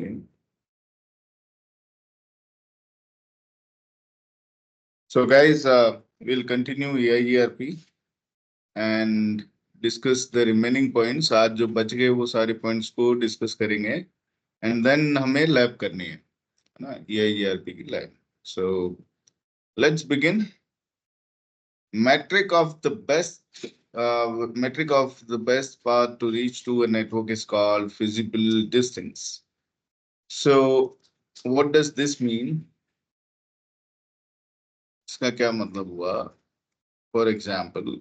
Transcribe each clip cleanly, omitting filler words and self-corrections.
Okay. So guys, we'll continue AIERP and discuss the remaining points. आज जो बच गए वो सारे points को discuss करेंगे and then हमें lab करनी है ना AIERP की lab. So let's begin. Metric of the best path to reach to a network is called feasible distance. So what does this mean? इसका क्या मतलब हुआ? For example,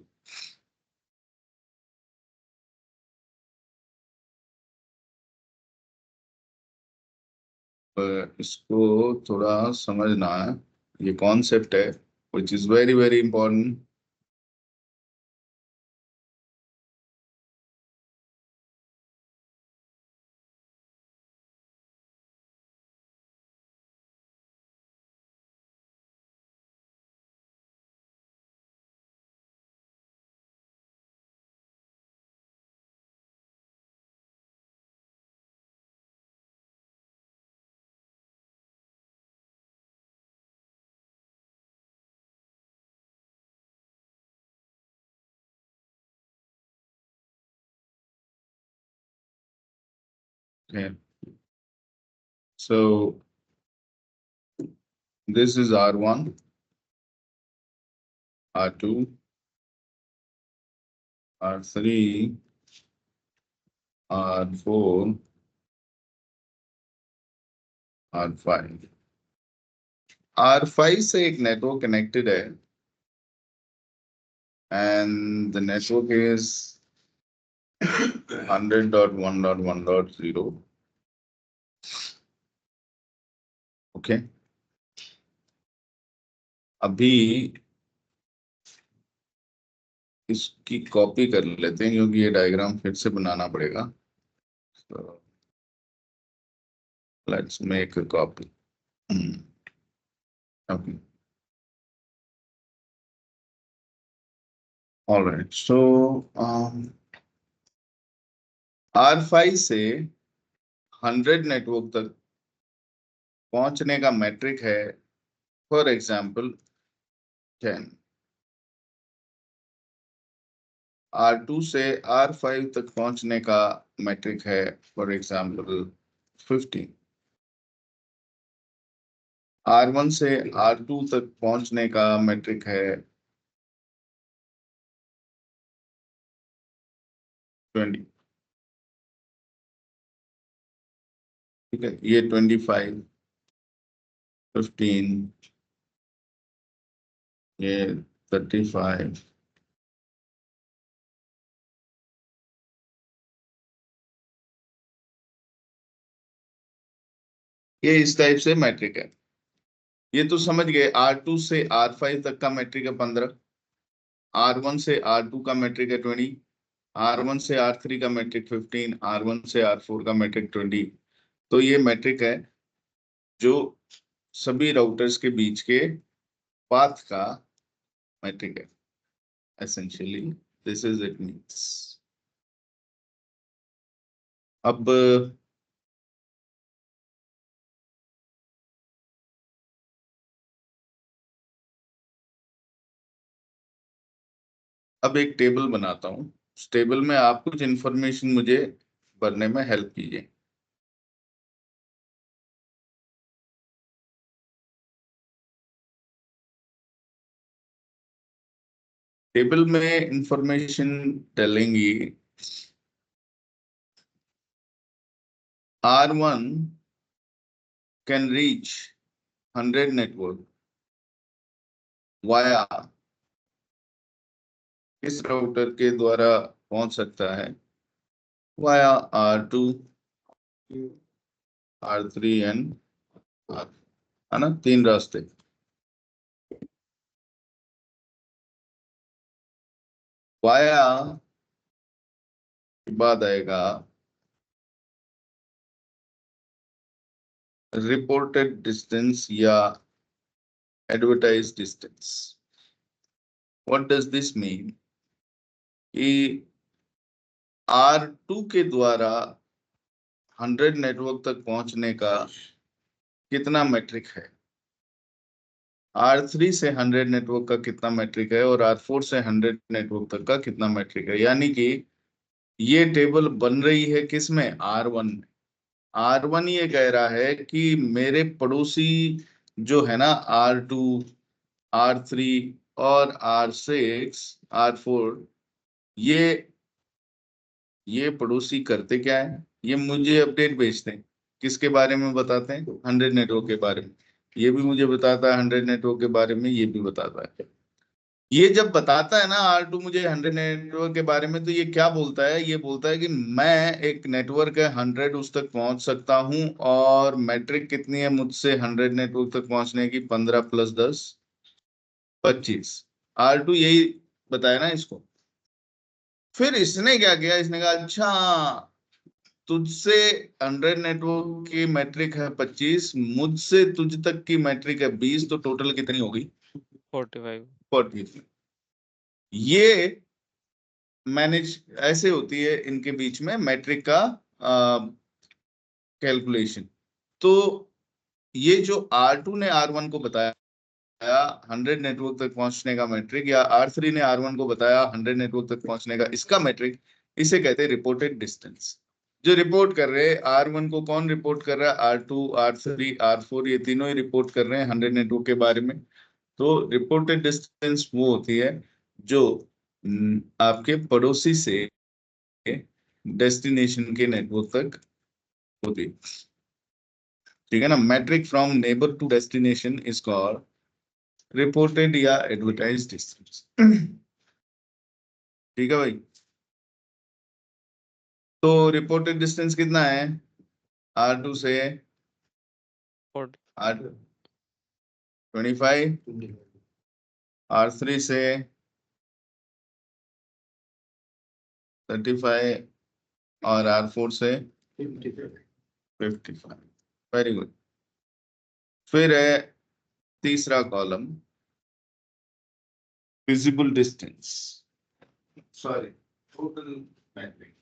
इसको थोड़ा समझना है. ये कॉन्सेप्ट है which is very very important. Okay. So this is R1, R2, R3, R4, R5. R5 से एक नेटवर्क कनेक्टेड है and the network is 100.1.1.0. Okay. अभी इसकी कॉपी कर लेते हैं क्योंकि ये डायग्राम फिर से बनाना पड़ेगा. So let's make a copy. Okay. All right. So R5 से 100 नेटवर्क तक पहुंचने का मैट्रिक है फॉर एग्जाम्पल 10. R2 से R5 तक पहुंचने का मैट्रिक है फॉर एग्जाम्पल 15. R1 से R2 तक पहुंचने का मैट्रिक है 20. ठीक है, ये 25, 15, ये 35, ये इस टाइप से मैट्रिक है. ये तो समझ गए. R2 से R5 तक का मैट्रिक है 15, R1 से R2 का मैट्रिक है 20, R1 से R3 का मैट्रिक 15, R1 से R4 का मैट्रिक 20. तो ये मैट्रिक है जो सभी राउटर्स के बीच के पाथ का मैट्रिक है. Essentially this is it means. अब एक टेबल बनाता हूं. उस टेबल में आप कुछ इंफॉर्मेशन मुझे भरने में हेल्प कीजिए. टेबल में इंफॉर्मेशन डालेंगी. R1 can reach 100 network via इस राउटर के द्वारा पहुंच सकता है via R2, R3 and R, है ना, 3 रास्ते. via के बाद आएगा रिपोर्टेड डिस्टेंस या advertise distance. What does this mean? कि R2 के द्वारा 100 नेटवर्क तक पहुंचने का कितना मैट्रिक है, R3 से 100 नेटवर्क का कितना मैट्रिक है और R4 से 100 नेटवर्क तक का कितना मैट्रिक है। यानी कि ये टेबल बन रही है किसमें, R1 में। R1 ये कह रहा है कि मेरे पड़ोसी जो है ना R2, R3 और R6, R4, ये पड़ोसी करते क्या है, ये मुझे अपडेट भेजते हैं। किसके बारे में बताते हैं, 100 नेटवर्क के बारे में। ये भी मुझे बताता है 100 नेटवर्क के बारे में, ये भी बताता है। ये जब बताता है ना R2 मुझे 100 नेटवर्क के बारे में, तो ये क्या बोलता है, ये बोलता है कि मैं एक नेटवर्क है 100 उस तक पहुंच सकता हूं, और मैट्रिक कितनी है मुझसे 100 नेटवर्क तक पहुंचने की, 15 + 10 25। R2 यही बताया ना इसको। फिर इसने क्या किया, इसने कहा अच्छा तुझसे 100 नेटवर्क की मैट्रिक है 25, मुझसे तुझ तक की मैट्रिक है 20, तो टोटल कितनी होगी, 45। 40। ये मैनेज ऐसे होती है इनके बीच में मैट्रिक का कैलकुलेशन। तो ये जो R2 ने R1 को बताया 100 नेटवर्क तक पहुंचने का मैट्रिक, या R3 ने R1 को बताया 100 नेटवर्क तक पहुंचने का इसका मैट्रिक, इसे कहते हैं रिपोर्टेड डिस्टेंस। जो रिपोर्ट कर रहे हैं R1 को, कौन रिपोर्ट कर रहा है, R2, R3, R4, ये तीनों ही रिपोर्ट कर रहे हैं 100 नेटवर्क के बारे में। तो रिपोर्टेड डिस्टेंस वो होती है जो आपके पड़ोसी से डेस्टिनेशन के नेटवर्क तक होती है। ठीक है ना, metric from neighbour to destination is called reported या एडवर्टाइज डिस्टेंस। ठीक है भाई। तो रिपोर्टेड डिस्टेंस कितना है, R2 से 40। R25, R3 से 35, और R4 से 55। Very good. फिर है तीसरा column, visible distance, sorry total metric.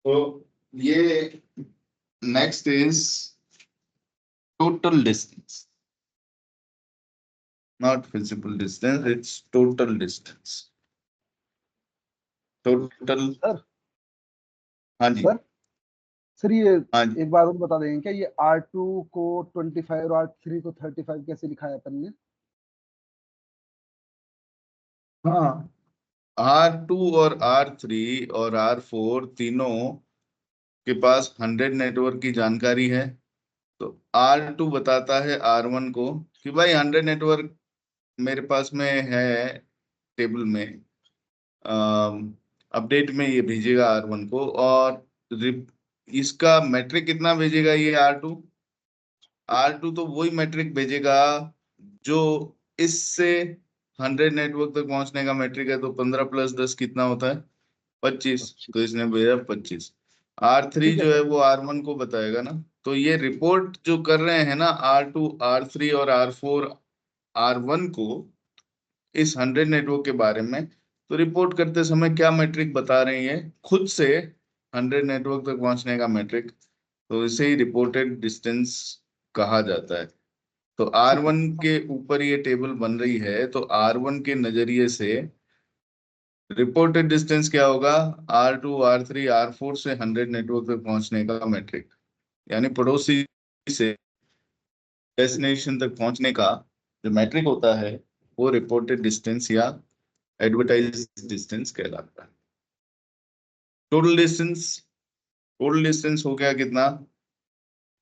तो ये next is total distance, not feasible distance, it's total distance. Total, sir हाँ जी, सर सर ये हाँ जी। एक बार और बता देंगे क्या, ये R2 को 25 और R3 को 35 कैसे लिखा है अपन ने? हाँ, R2 और R3 और R4 तीनों के पास 100 नेटवर्क की जानकारी है। तो R2 बताता है R1 को कि भाई 100 नेटवर्क मेरे पास में है, टेबल में अपडेट में ये भेजेगा R1 को, और इसका मैट्रिक कितना भेजेगा ये R2 तो वही मैट्रिक भेजेगा जो इससे 100 नेटवर्क तक पहुंचने का मैट्रिक है। तो 15 + 10 कितना होता है, 25। तो इसने भेजा 25। R3 ठीक है जो है सर। वो R1 को बताएगा ना। तो ये रिपोर्ट जो कर रहे हैं ना R2, R3 और R4 R1 को इस 100 नेटवर्क के बारे में, तो रिपोर्ट करते समय क्या मैट्रिक बता रही है, खुद से 100 नेटवर्क तक पहुंचने का मैट्रिक। तो इसे ही रिपोर्टेड डिस्टेंस कहा जाता है। तो ठीक है R1 के ऊपर ये टेबल बन रही है, तो R1 के नजरिए से रिपोर्टेड डिस्टेंस क्या होगा, R2, R3, R4 से 100 नेटवर्क तक पहुंचने का मैट्रिक, यानी पड़ोसी से डेस्टिनेशन तक पहुंचने का जो मैट्रिक होता है वो रिपोर्टेड डिस्टेंस या एडवर्टाइज डिस्टेंस कहलाता है। टोटल डिस्टेंस, टोटल डिस्टेंस हो गया कितना,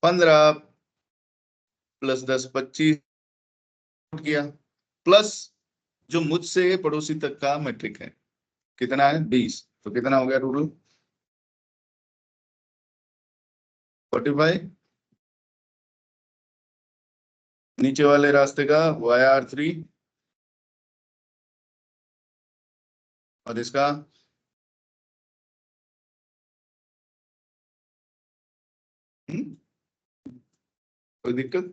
15 + 10 25 किया, प्लस जो मुझसे पड़ोसी तक का मैट्रिक है कितना है 20। तो कितना हो गया टोटल 45, नीचे वाले रास्ते का YR3 और इसका कोई दिक्कत?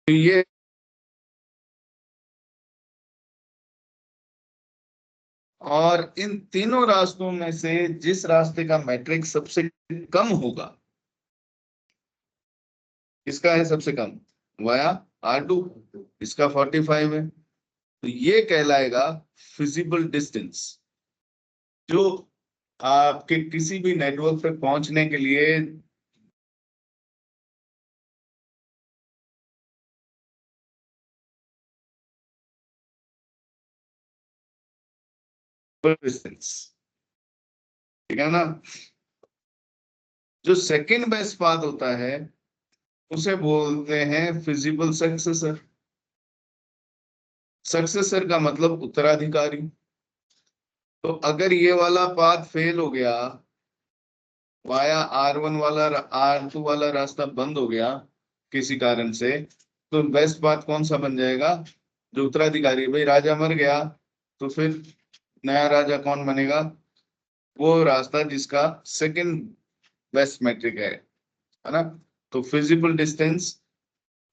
तो ये और इन तीनों रास्तों में से जिस रास्ते का मैट्रिक सबसे कम होगा, इसका है सबसे कम वाया R2, इसका 45 है, तो ये कहलाएगा फिजिबल डिस्टेंस, जो आपके किसी भी नेटवर्क पे पहुंचने के लिए डिस्टेंस, ठीक है ना। जो सेकंड बेस्ट पाथ होता है उसे बोलते हैं फिजिबल सक्सेसर। सक्सेसर का मतलब उत्तराधिकारी। तो अगर ये वाला पाथ फेल हो गया, वाया R1 वाला, R2 वाला रास्ता बंद हो गया किसी कारण से, तो बेस्ट पाथ कौन सा बन जाएगा? जो उत्तराधिकारी, भाई राजा मर गया तो फिर नया राजा कौन बनेगा? वो रास्ता जिसका सेकंड बेस्ट मैट्रिक है ना। तो फिजिबल डिस्टेंस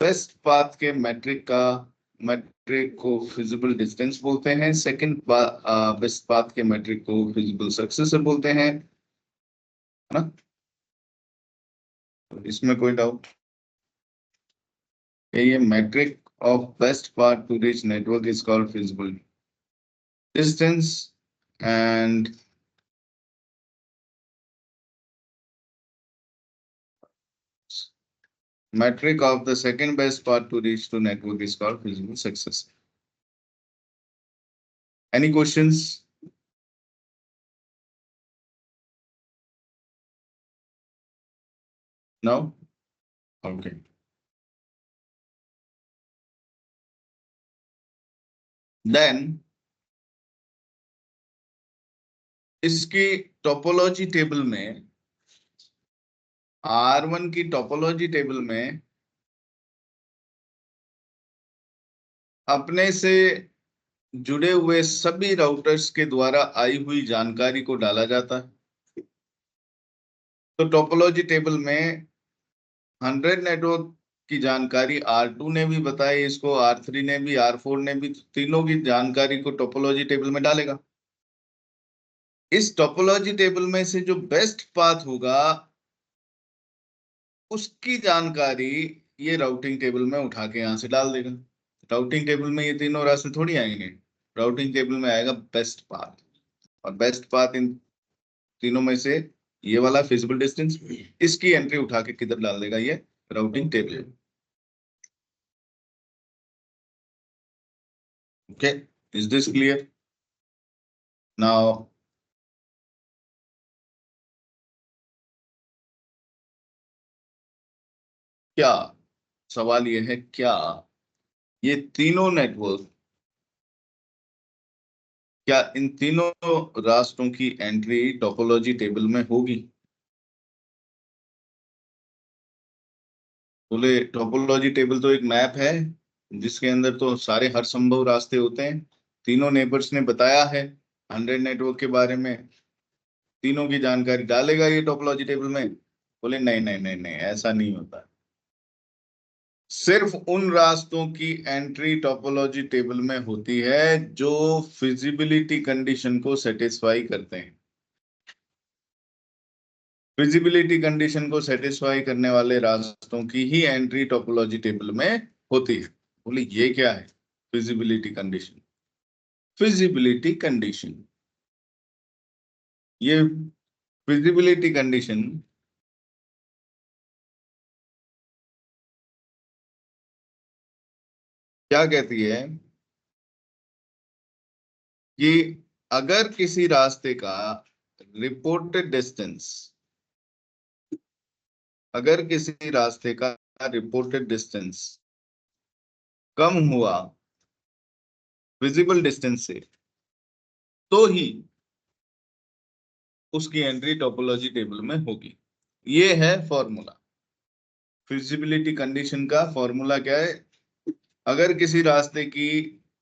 बेस्ट पाथ के मैट्रिक का, मैट्रिक को फिजिबल डिस्टेंस बोलते हैं। सेकंड बेस्ट पाथ के मैट्रिक को फिजिबल सक्सेसर बोलते हैं, है ना। इसमें कोई डाउट? ये matric of best path to reach network is called feasible distance, and metric of the second best path to reach to network is called feasible success. Any questions? No? Okay. Then इसकी topology table में, R1 की topology table में अपने से जुड़े हुए सभी routers के द्वारा आई हुई जानकारी को डाला जाता है। तो टोपोलॉजी टेबल में 100 नेटवर्क की जानकारी R2 ने भी बताई, इसको R3 ने भी, R4 ने भी, तीनों की जानकारी को टोपोलॉजी टेबल में डालेगा। इस टोपोलॉजी टेबल में से जो बेस्ट पाथ होगा उसकी जानकारी ये राउटिंग टेबल में उठा के यहां से डाल देगा। राउटिंग टेबल में ये तीनों रास्ते थोड़ी आएंगे, राउटिंग टेबल में आएगा बेस्ट पाथ, और बेस्ट पाथ इन तीनों में से ये वाला फिजिबल डिस्टेंस, इसकी एंट्री उठा के किधर डाल देगा? ये routing table. Okay, is this clear? Now, क्या सवाल ये है, क्या ये तीनों नेटवर्क, क्या इन तीनों रास्तों की एंट्री टोपोलॉजी टेबल में होगी? बोले टोपोलॉजी टेबल तो एक मैप है जिसके अंदर तो सारे हर संभव रास्ते होते हैं। तीनों नेबर्स ने बताया है 100 नेटवर्क के बारे में, तीनों की जानकारी डालेगा ये टोपोलॉजी टेबल में। बोले नहीं नहीं नहीं नहीं, ऐसा नहीं होता। सिर्फ उन रास्तों की एंट्री टोपोलॉजी टेबल में होती है जो फिजिबिलिटी कंडीशन को सेटिस्फाई करते हैं। फिजिबिलिटी कंडीशन को सेटिस्फाई करने वाले रास्तों की ही एंट्री टोपोलॉजी टेबल में होती है। बोले ये क्या है फिजिबिलिटी कंडीशन? फिजिबिलिटी कंडीशन, ये फिजिबिलिटी कंडीशन क्या कहती है कि अगर किसी रास्ते का रिपोर्टेड डिस्टेंस, अगर किसी रास्ते का रिपोर्टेड डिस्टेंस कम हुआ विजिबल डिस्टेंस से, तो ही उसकी एंट्री टोपोलॉजी टेबल में होगी। ये है फॉर्मूला। फिजिबिलिटी कंडीशन का फॉर्मूला क्या है? अगर किसी रास्ते की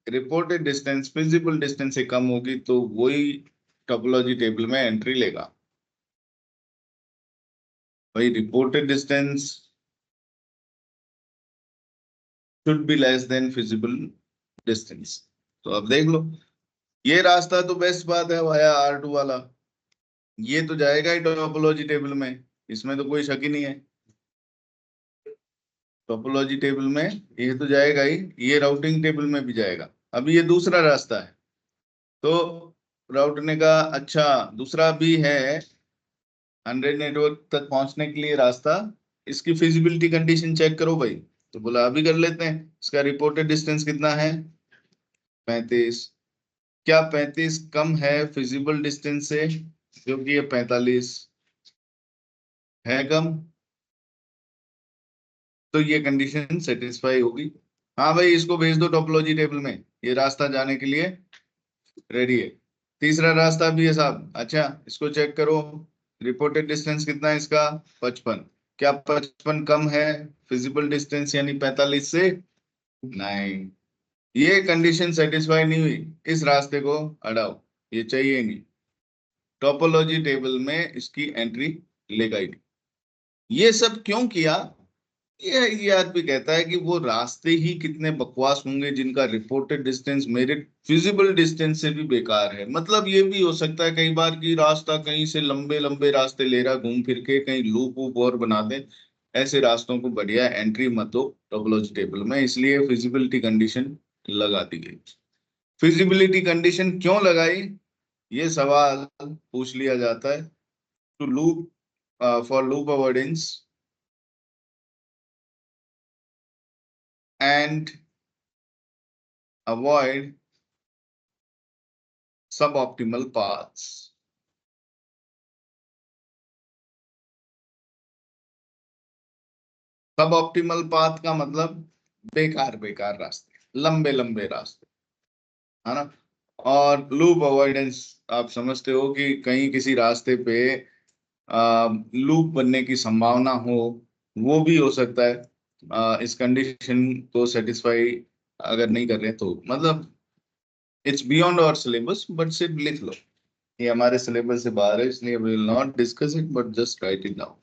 रिपोर्टेड डिस्टेंस फिजिबल डिस्टेंस से कम होगी तो वही टोपोलॉजी टेबल में एंट्री लेगा। भाई reported distance should be less than feasible distance. तो अब देख लो, ये रास्ता तो बेस्ट बात है वाया R2 वाला, ये तो जाएगा ही टोपोलॉजी टेबल में, इसमें तो कोई शक ही नहीं है। टोपोलॉजी टेबल में ये तो जाएगा ही, ये राउटिंग टेबल में भी जाएगा। अभी ये दूसरा रास्ता है, तो राउटने का अच्छा दूसरा भी है 100 नेटवर्क तक पहुंचने के लिए रास्ता। इसकी फिजिबिलिटी कंडीशन चेक करो भाई। तो बोला अभी कर लेते हैं। इसका रिपोर्टेड डिस्टेंस कितना है? 35। क्या 35 कम है फिजिबल डिस्टेंस से, जो कि ये 45 है कम? तो ये कंडीशन सेटिस्फाई होगी। हाँ भाई, इसको भेज दो टोपोलॉजी टेबल में, ये रास्ता जाने के लिए रेडी है। तीसरा रास्ता भी है साहब। अच्छा, इसको चेक करो, रिपोर्टेड डिस्टेंस कितना है इसका? 55। क्या 55 कम है फिजिबल डिस्टेंस यानी 45 से? नहीं, ये कंडीशन सेटिस्फाई नहीं हुई, इस रास्ते को हटाओ, ये चाहिए नहीं, टोपोलॉजी टेबल में इसकी एंट्री लेगा ही नहीं। ये सब क्यों किया? ये आदमी कहता है कि वो रास्ते ही कितने बकवास होंगे जिनका रिपोर्टेड डिस्टेंस मेरे फिजिबल डिस्टेंस से भी बेकार है। मतलब ये भी हो सकता है कई बार कि रास्ता कहीं से लंबे लंबे रास्ते ले रहा घूम फिर के, कहीं लूप वूप और बना दे। ऐसे रास्तों को बढ़िया एंट्री मत दो टोपोलॉजी टेबल में, इसलिए फिजिबिलिटी कंडीशन लगा दी गई। फिजिबिलिटी कंडीशन क्यों लगाई, ये सवाल पूछ लिया जाता है। To loop for loop avoidance and avoid suboptimal paths। Suboptimal path का मतलब बेकार बेकार रास्ते, लंबे लंबे रास्ते, है ना। और लूप अवॉइडेंस, आप समझते हो कि कहीं किसी रास्ते पे लूप बनने की संभावना हो, वो भी हो सकता है। इस कंडीशन को सेटिस्फाई अगर नहीं कर रहे तो मतलब it's beyond our syllabus, but सिर्फ लिख लो, ये हमारे सिलेबस से बाहर है, इसलिए we will not discuss it but just write it down.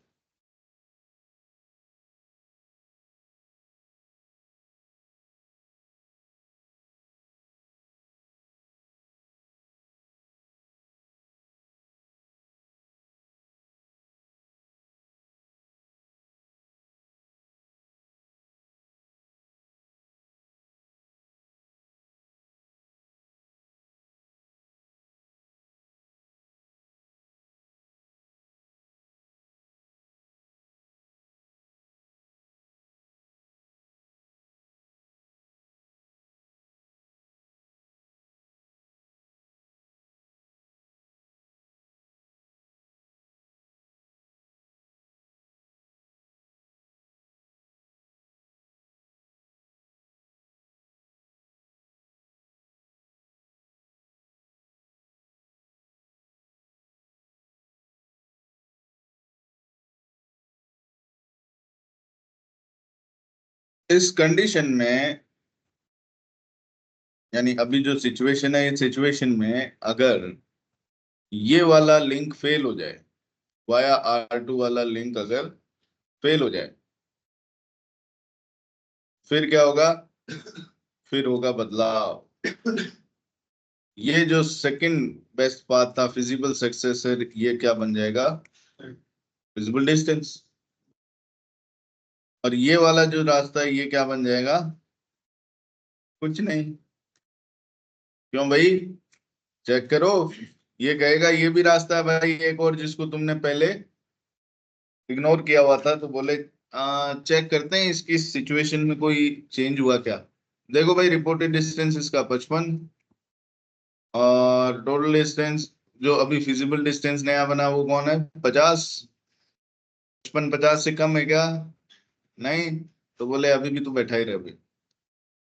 इस कंडीशन में यानी अभी जो सिचुएशन है, इस सिचुएशन में अगर ये वाला लिंक फेल हो जाए, वाया R2 वाला लिंक अगर फेल हो जाए, फिर क्या होगा? फिर होगा बदलाव। ये जो सेकंड बेस्ट पाथ था फिजिबल सक्सेसर, ये क्या बन जाएगा? Feasible distance. और ये वाला जो रास्ता है ये क्या बन जाएगा? कुछ नहीं। क्यों भाई? चेक करो, ये कहेगा ये भी रास्ता है भाई एक और, जिसको तुमने पहले इग्नोर किया हुआ था, तो बोले चेक करते हैं इसकी सिचुएशन में कोई चेंज हुआ क्या। देखो भाई, रिपोर्टेड डिस्टेंस इसका 55, और टोटल डिस्टेंस जो अभी फिजिबल डिस्टेंस नया बना वो कौन है? 50। 55 50 से कम है क्या? नहीं। तो बोले अभी भी तू बैठा ही रह भाई,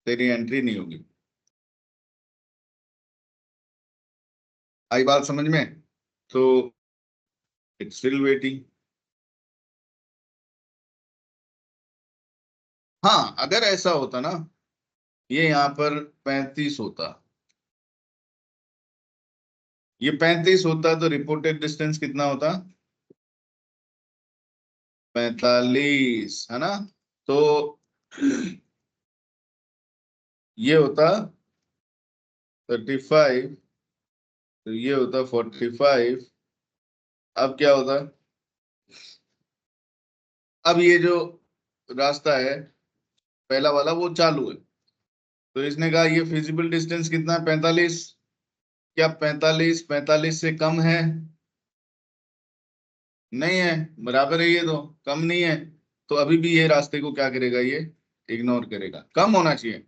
तेरी एंट्री नहीं होगी। आई बात समझ में? तो इट्स स्टिल वेटिंग। हाँ, अगर ऐसा होता ना, ये यहाँ पर 35 होता, ये 35 होता, तो रिपोर्टेड डिस्टेंस कितना होता? 45, है ना? तो ये होता 35, तो ये होता 45। अब क्या होता? अब ये जो रास्ता है पहला वाला वो चालू है, तो इसने कहा ये फिजिबल डिस्टेंस कितना है? 45। क्या 45 से कम है? नहीं है, बराबर है ये, तो कम नहीं है। तो अभी भी ये रास्ते को क्या करेगा? ये इग्नोर करेगा, कम होना चाहिए।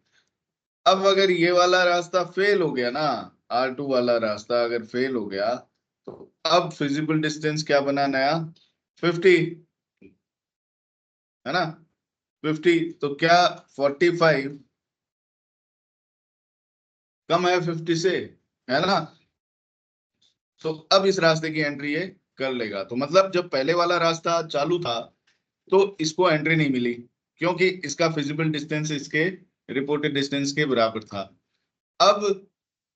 अब अगर ये वाला रास्ता फेल हो गया ना, R2 वाला रास्ता अगर फेल हो गया, तो अब फिजिबल डिस्टेंस क्या बना नया? 50, है ना? 50, तो क्या 45 कम है 50 से, है ना? तो अब इस रास्ते की एंट्री ये कर लेगा। तो मतलब जब पहले वाला रास्ता चालू था तो इसको एंट्री नहीं मिली, क्योंकि इसका फिजिबल डिस्टेंस इसके रिपोर्टेड डिस्टेंस के बराबर था। अब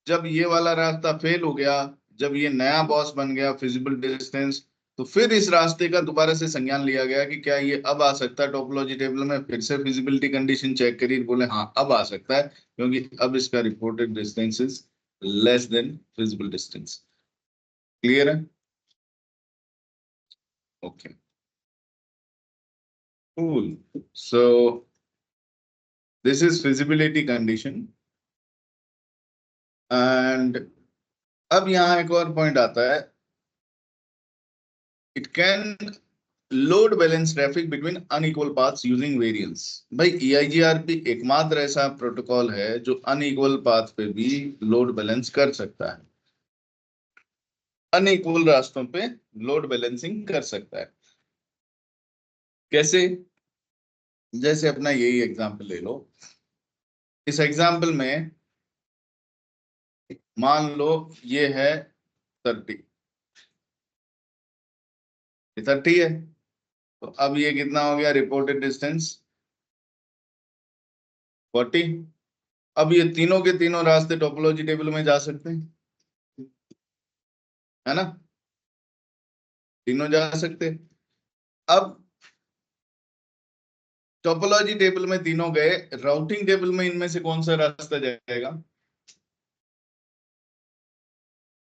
जब ये वाला रास्ता फेल हो गया, जब ये नया बॉस बन गया फिजिबल डिस्टेंस, तो फिर इस रास्ते का दोबारा से संज्ञान लिया गया कि क्या ये अब आ सकता है टोपोलॉजी टेबल में। फिर से फिजिबिलिटी कंडीशन चेक करी, बोले हाँ अब आ सकता है, क्योंकि अब इसका reported distance is less than feasible distance. Clear है? Okay, cool. So this is feasibility condition. And अब यहाँ एक और पॉइंट आता है, it can load balance traffic between unequal paths using variance. भाई EIGRP एकमात्र ऐसा प्रोटोकॉल है जो अनइक्वल पाथ पे भी लोड बैलेंस कर सकता है, अनइक्वल रास्तों पे लोड बैलेंसिंग कर सकता है। कैसे? जैसे अपना यही एग्जांपल ले लो। इस एग्जांपल में मान लो ये है 30, ये 30 है, तो अब ये कितना हो गया रिपोर्टेड डिस्टेंस? 40। अब ये तीनों के तीनों रास्ते टोपोलॉजी टेबल में जा सकते हैं, है ना? तीनों जा सकते हैं। अब टोपोलॉजी टेबल में तीनों गए, राउटिंग टेबल में इनमें से कौन सा रास्ता जाएगा?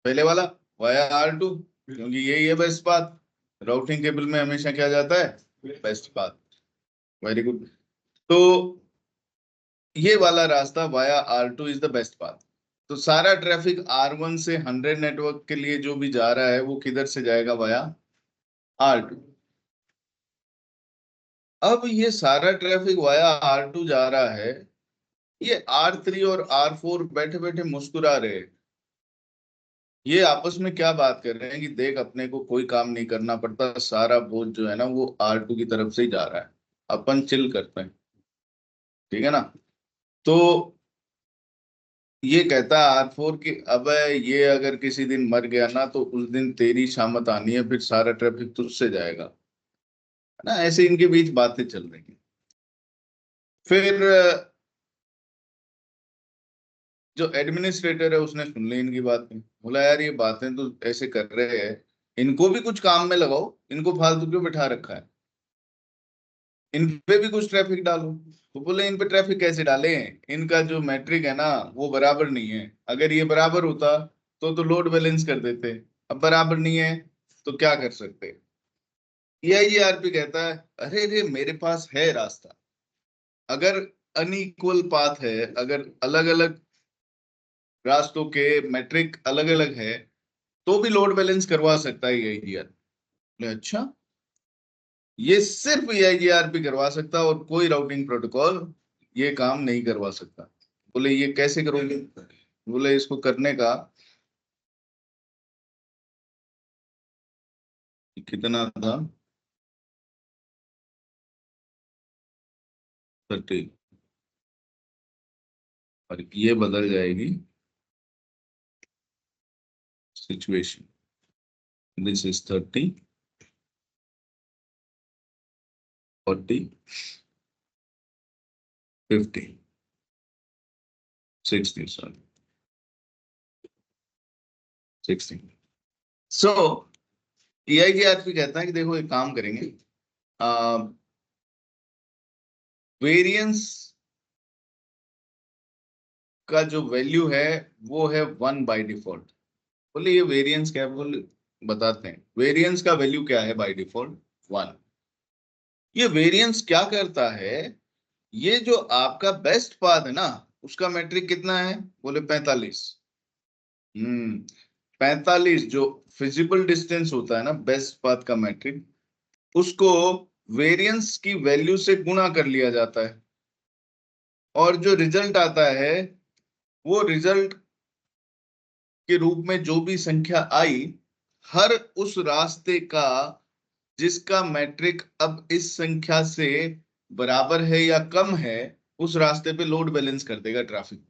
पहले वाला, वाया R2, क्योंकि यही है बेस्ट पाथ। राउटिंग टेबल में हमेशा क्या जाता है? Best path. Very good. तो ये वाला रास्ता via R2 is the best path. तो सारा ट्रैफिक R1 से 100 नेटवर्क के लिए जो भी जा रहा है वो किधर से जाएगा? Via R2। अब ये सारा ट्रैफिक वाया R2 जा रहा है, ये R3 और R4 बैठे बैठे मुस्कुरा रहे हैं। ये आपस में क्या बात कर रहे हैं कि देख अपने को कोई काम नहीं करना पड़ता, सारा बोझ जो है ना वो R2 की तरफ से ही जा रहा है, अपन चिल करते हैं। ठीक है ना? तो ये कहता है R4 की अब ये अगर किसी दिन मर गया ना तो उस दिन तेरी शामत आनी है, फिर सारा ट्रैफिक तुझसे जाएगा, है ना? ऐसे इनके बीच बातें चल रही हैं। फिर जो एडमिनिस्ट्रेटर है उसने सुन ली इनकी बातें, बोला यार ये बातें तो ऐसे कर रहे हैं, इनको भी कुछ काम में लगाओ, इनको फालतू क्यों बिठा रखा है, इन पे भी कुछ ट्रैफिक डालो। तो बोले इन पे ट्रैफिक कैसे डालें, इनका जो मैट्रिक है ना वो बराबर नहीं है। अगर ये बराबर होता तो लोड बैलेंस कर देते, अब बराबर नहीं है तो क्या कर सकते? EIGRP कहता है अरे रे मेरे पास है रास्ता। अगर अनइक्वल पाथ है, अगर अलग अलग रास्तों के मैट्रिक अलग अलग है, तो भी लोड बैलेंस करवा सकता है EIGRP। अच्छा, ये सिर्फ EIGRP करवा सकता है और कोई राउटिंग प्रोटोकॉल ये काम नहीं करवा सकता। बोले ये कैसे करोगे? बोले इसको करने का कितना था? 30, और ये बदल जाएगी situation. This is 30, 40, 50 60 sorry 60। So EIGRP कहता है कि देखो एक काम करेंगे, वेरिएंस का जो वैल्यू है वो है 1 बाय डिफॉल्ट। बोले ये वेरिएंस क्या है, बोले बताते हैं। वेरिएंस का वैल्यू क्या है बाय डिफॉल्ट 1। ये वेरिएंस क्या करता है, ये जो आपका बेस्ट पाथ है ना उसका मैट्रिक कितना है, बोले 45। 45 जो फिजिबल डिस्टेंस होता है ना बेस्ट पाथ का मैट्रिक, उसको वेरिएंस की वैल्यू से गुणा कर लिया जाता है, और जो रिजल्ट आता है वो रिजल्ट के रूप में जो भी संख्या आई, हर उस रास्ते का जिसका मैट्रिक अब इस संख्या से बराबर है या कम है, उस रास्ते पे लोड बैलेंस कर देगा ट्रैफिक।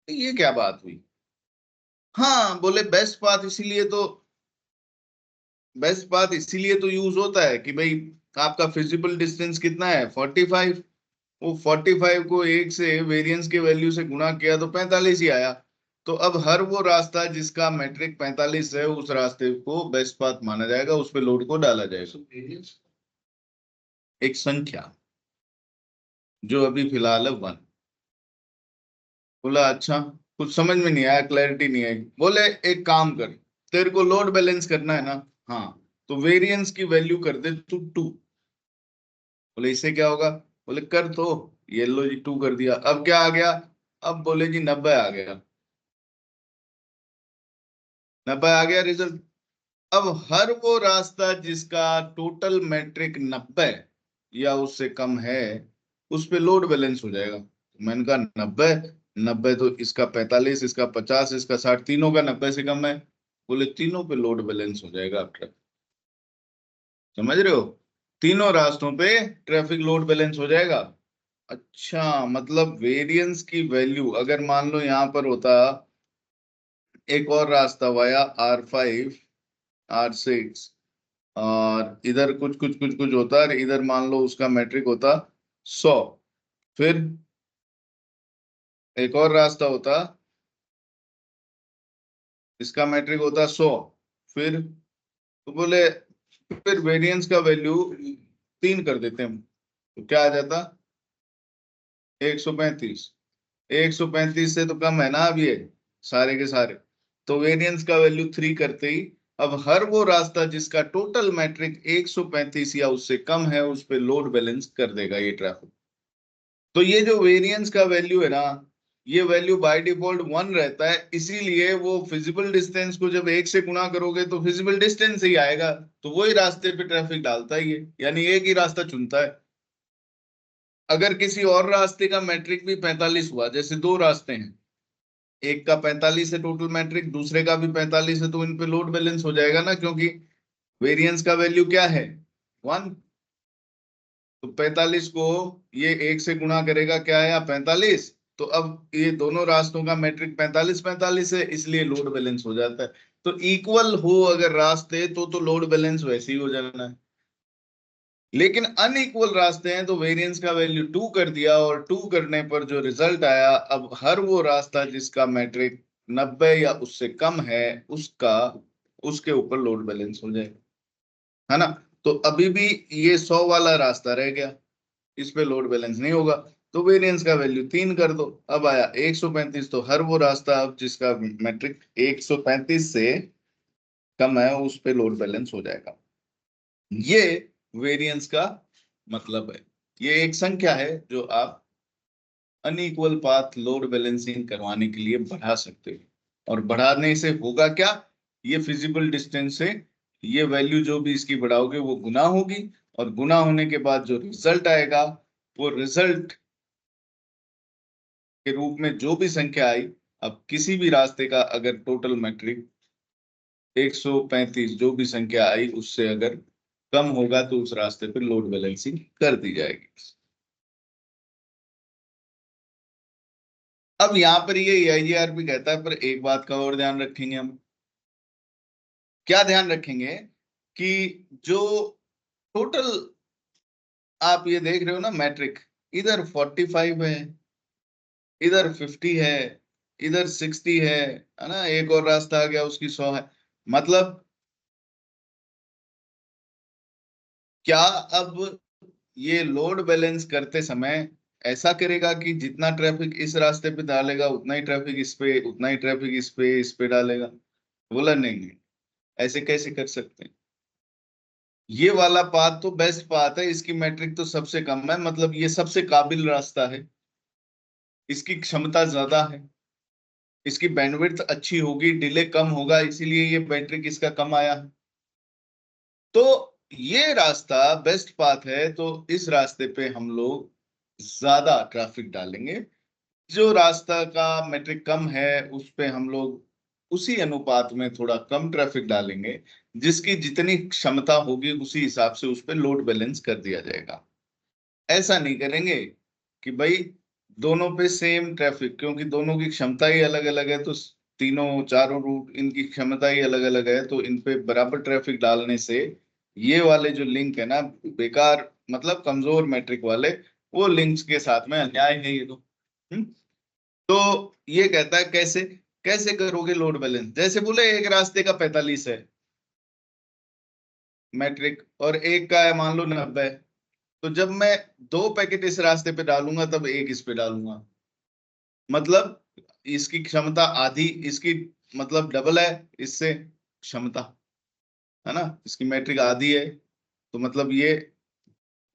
ये क्या बात हुई? हाँ बोले बेस्ट पाथ इसीलिए तो यूज होता है कि भाई आपका फिजिबल डिस्टेंस कितना है 45, वो 45 को 1 से वेरिएंस के वैल्यू से गुणा किया तो 45 ही आया। तो अब हर वो रास्ता जिसका मैट्रिक 45 है उस रास्ते को बेस्ट पाथ माना जाएगा, उस पे लोड को डाला जाएगा। एक संख्या जो अभी फिलहाल है 1। बोला अच्छा, कुछ समझ में नहीं आया, क्लैरिटी नहीं आई। बोले एक काम कर, तेरे को लोड बैलेंस करना है ना, हाँ तो वेरिएंस की वैल्यू कर दे तू 2। बोले इससे क्या होगा, बोले कर तो, ये लो जी 2 कर दिया। अब क्या आ गया, अब बोले जी 90 आ गया, 90 आ गया रिजल्ट। अब हर वो रास्ता जिसका टोटल मैट्रिक 90 या उससे कम है उस पे लोड बैलेंस हो जाएगा। मैंने कहा 90 90 तो इसका 45 इसका 50 इसका 60, तीनों का 90 से कम है। बोले तीनों पे लोड बैलेंस हो जाएगा आपका। समझ रहे हो, तीनों रास्तों पे ट्रैफिक लोड बैलेंस हो जाएगा। अच्छा मतलब वेरिएंस की वैल्यू अगर मान लो यहाँ पर होता एक और रास्ता वाया R5 R6, और इधर कुछ होता है, इधर मान लो उसका मैट्रिक होता 100, फिर एक और रास्ता होता इसका मैट्रिक होता 100, फिर तो बोले फिर वेरिएंस का वैल्यू 3 कर देते हैं तो क्या आ जाता 135। 135 से तो कम है ना अब ये सारे के सारे, तो वेरिएंस का वैल्यू 3 करते ही अब हर वो रास्ता जिसका टोटल मैट्रिक 135 या उससे कम है उस पे लोड बैलेंस कर देगा ये ट्रैफिक। तो ये जो वेरिएंस का वैल्यू है ना, ये वैल्यू बाय डिफॉल्ट 1 रहता है, इसीलिए वो फिजिबल डिस्टेंस को जब 1 से गुणा करोगे तो फिजिबल डिस्टेंस ही आएगा, तो वही रास्ते पे ट्रैफिक डालता ही है, यानी एक ही रास्ता चुनता है। अगर किसी और रास्ते का मैट्रिक भी 45 हुआ, जैसे दो रास्ते हैं, एक का 45 है टोटल मैट्रिक, दूसरे का भी 45 है, तो इन पे लोड बैलेंस हो जाएगा ना, क्योंकि वेरिएंस का वैल्यू क्या है 1। तो 45 को ये 1 से गुणा करेगा क्या है 45, तो अब ये दोनों रास्तों का मैट्रिक 45 45 है, इसलिए लोड बैलेंस हो जाता है। तो इक्वल हो अगर रास्ते तो लोड बैलेंस वैसे ही हो जाना है। लेकिन अनइक्वल रास्ते हैं तो वेरिएंस का वैल्यू 2 कर दिया, और 2 करने पर जो रिजल्ट आया, अब हर वो रास्ता जिसका मैट्रिक 90 या उससे कम है उसका उसके ऊपर लोड बैलेंस हो जाएगा, है ना। तो अभी भी ये 100 वाला रास्ता रह गया, इस पे लोड बैलेंस नहीं होगा, तो वेरिएंस का वैल्यू 3 कर दो, अब आया 135। तो हर वो रास्ता अब जिसका मैट्रिक 135 से कम है उस पे लोड बैलेंस हो जाएगा। ये वेरिएंस का मतलब है। ये एक संख्या है जो आप अनइक्वल पाथ लोड बैलेंसिंग करवाने के लिए बढ़ा सकते हो, और बढ़ाने से होगा क्या, ये फिजिबल डिस्टेंस से ये वैल्यू जो भी इसकी बढ़ाओगे वो गुना होगी, और गुना होने के बाद जो रिजल्ट आएगा वो रिजल्ट के रूप में जो भी संख्या आई, अब किसी भी रास्ते का अगर टोटल मैट्रिक 135 जो भी संख्या आई उससे अगर कम होगा तो उस रास्ते पर लोड बैलेंसिंग कर दी जाएगी। अब यहाँ पर ये EIGRP कहता है, पर एक बात का और ध्यान रखेंगे हम। क्या ध्यान रखेंगे कि जो टोटल आप ये देख रहे हो ना मैट्रिक, इधर 45 है, इधर 50 है, इधर 60 है ना, एक और रास्ता आ गया उसकी 100 है। मतलब क्या अब ये लोड बैलेंस करते समय ऐसा करेगा कि जितना ट्रैफिक इस रास्ते पे डालेगा उतना ही ट्रैफिक इस पे, उतना ही ट्रैफिक इस पे डालेगा? बोला नहीं, ऐसे कैसे कर सकते हैं? ये वाला पाथ तो बेस्ट पाथ है, इसकी मैट्रिक तो सबसे कम है, मतलब ये सबसे काबिल रास्ता है, इसकी क्षमता ज्यादा है, इसकी बैंडविड्थ अच्छी होगी, डिले कम होगा, इसीलिए ये मैट्रिक इसका कम आया है। तो ये रास्ता बेस्ट पाथ है, तो इस रास्ते पे हम लोग ज्यादा ट्रैफिक डालेंगे। जो रास्ता का मैट्रिक कम है उस पे हम लोग उसी अनुपात में थोड़ा कम ट्रैफिक डालेंगे, जिसकी जितनी क्षमता होगी उसी हिसाब से उस पे लोड बैलेंस कर दिया जाएगा। ऐसा नहीं करेंगे कि भाई दोनों पे सेम ट्रैफिक, क्योंकि दोनों की क्षमता ही अलग अलग है, तो तीनों चारों रूट इनकी क्षमता ही अलग अलग है, तो इन पे बराबर ट्रैफिक डालने से ये वाले जो लिंक है ना बेकार, मतलब कमजोर मैट्रिक वाले, वो लिंक्स के साथ में अन्याय है ये तो। तो ये कहता है कैसे कैसे करोगे लोड बैलेंस? जैसे बोले एक रास्ते का 45 है मैट्रिक और एक का है मान लो 90, तो जब मैं 2 पैकेट इस रास्ते पे डालूंगा तब एक इस पे डालूंगा, मतलब इसकी क्षमता आधी, इसकी मतलब डबल है इससे क्षमता, है ना, इसकी मैट्रिक आधी है, तो मतलब ये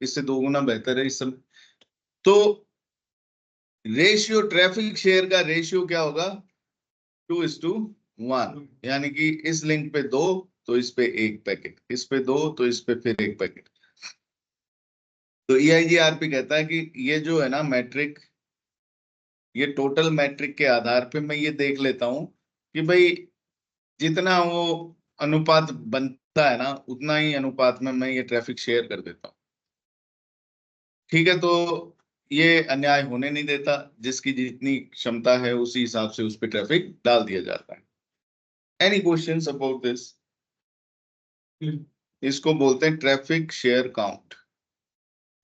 इससे 2 गुना बेहतर है इस समय। तो रेशियो, ट्रैफिक शेयर का रेशियो क्या होगा? 2:1, यानी कि इस लिंक पे 2 तो इस पे 1 पैकेट, इस पे 2 तो इस पे फिर 1 पैकेट। तो EIGRP कहता है कि ये जो है ना मैट्रिक, ये टोटल मैट्रिक के आधार पे मैं ये देख लेता हूं कि भाई जितना वो अनुपात बनता है ना उतना ही अनुपात में मैं ये ट्रैफिक शेयर कर देता हूँ। ठीक है, तो ये अन्याय होने नहीं देता, जिसकी जितनी क्षमता है उसी हिसाब से उस पर ट्रैफिक डाल दिया जाता है। Any questions about this? इसको बोलते हैं traffic share count.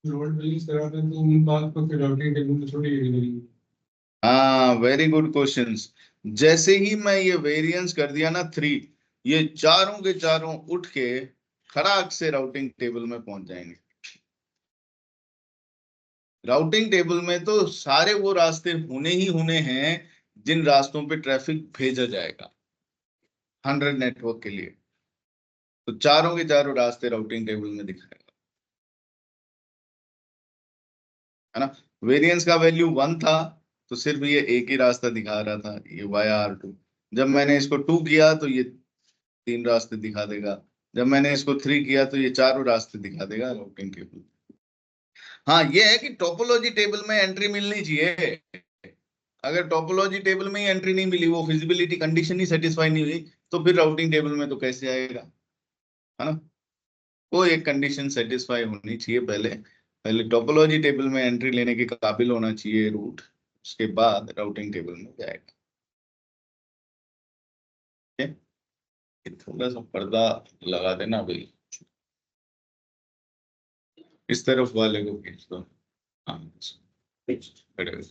Load balance कराते हैं तो उन बात को फिर राउटिंग टेबल में छोड़ी गई। हाँ, वेरी गुड क्वेश्चंस। जैसे ही मैं ये वेरिएंस कर दिया ना 3, ये चारों के चारों उठ के खड़ाक से राउटिंग टेबल में पहुंच जाएंगे। राउटिंग टेबल में तो सारे वो रास्ते होने ही होने हैं जिन रास्तों पे ट्रैफिक भेजा जाएगा 100 नेटवर्क के लिए, तो चारों के चारों रास्ते राउटिंग टेबल में दिखाएगा, है ना। वेरिएंस का वैल्यू 1 था तो सिर्फ ये एक ही रास्ता दिखा रहा था, ये वाया R2। जब मैंने इसको 2 किया तो ये 3 रास्ते दिखा देगा, जब मैंने इसको 3 किया तो ये चारों रास्ते दिखा देगा राउटिंग टेबल। हाँ, ये है कि टोपोलॉजी टेबल में एंट्री मिलनी चाहिए। अगर टोपोलॉजी टेबल में ही एंट्री नहीं मिली, वो फिजिबिलिटी कंडीशन ही सेटिस्फाई नहीं हुई, तो फिर राउटिंग टेबल में तो कैसे आएगा, है ना। वो एक कंडीशन सेटिस्फाई होनी चाहिए, पहले पहले टोपोलॉजी टेबल में एंट्री लेने के काबिल होना चाहिए रूट, उसके बाद राउटिंग टेबल में जाएगा। ठीक है, थोड़ा सा पर्दा लगा देना भाई, इस तरफ वाले को खींच दो। हाँ, खड़े हो।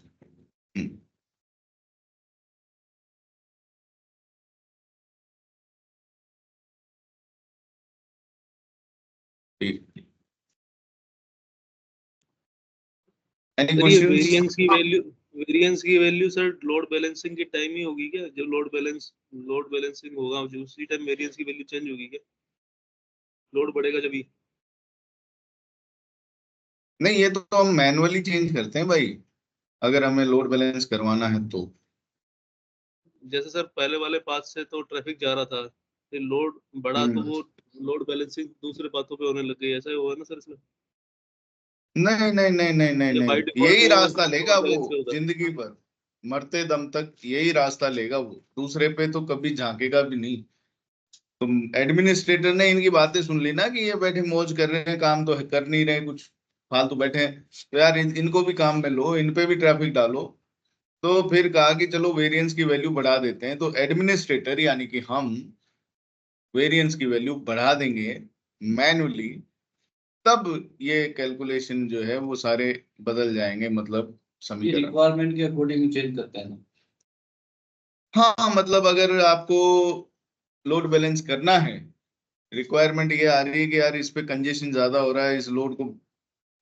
ठीक। एनी सर ये क्वेश्चंस? वेरिएंस की वैल्यू सर लोड बैलेंसिंग के टाइम ही होगी क्या? जब लोड बैलेंसिंग होगा जो उसी टाइम वेरिएंस की वैल्यू चेंज होगी क्या? लोड बढ़ेगा जब ही? नहीं, ये तो हम मैनुअली चेंज करते हैं भाई, अगर हमें लोड बैलेंस करवाना है तो। जैसे सर पहले वाले पाथ से तो ट्रैफिक जा रहा था, फिर लोड बढ़ा तो वो लोड बैलेंसिंग दूसरे पाथों पे होने लग गई, ऐसा ही होगा ना सर इसमें? नहीं नहीं नहीं नहीं नहीं या बाय नहीं, डिफॉल्ट यही वो रास्ता लेगा लोड वो बैलेंस पे होगा? जिंदगी भर, मरते दम तक यही रास्ता लेगा वो, दूसरे पे तो कभी झांकेगा भी नहीं। तुम एडमिनिस्ट्रेटर ने इनकी बातें सुन ली ना कि ये बैठे मौज कर रहे हैं, काम तो कर नहीं रहे, कुछ फालतू बैठे हैं, तो यार इनको भी काम में लो, इन पे भी ट्रैफिक डालो। तो फिर कहा कि चलो वेरिएंस की वैल्यू बढ़ा देते हैं, तो एडमिनिस्ट्रेटर यानी कि हम वेरिएंस की वैल्यू बढ़ा देंगे मैन्युअली, तब ये कैलकुलेशन जो है वो सारे बदल जाएंगे, मतलब समीकरण। रिक्वायरमेंट के अकॉर्डिंग चेंज करता है ना। हाँ, मतलब अगर आपको लोड बैलेंस करना है, रिक्वायरमेंट ये आ रही है कि यार इस पे कंजेशन ज्यादा हो रहा है, इस लोड को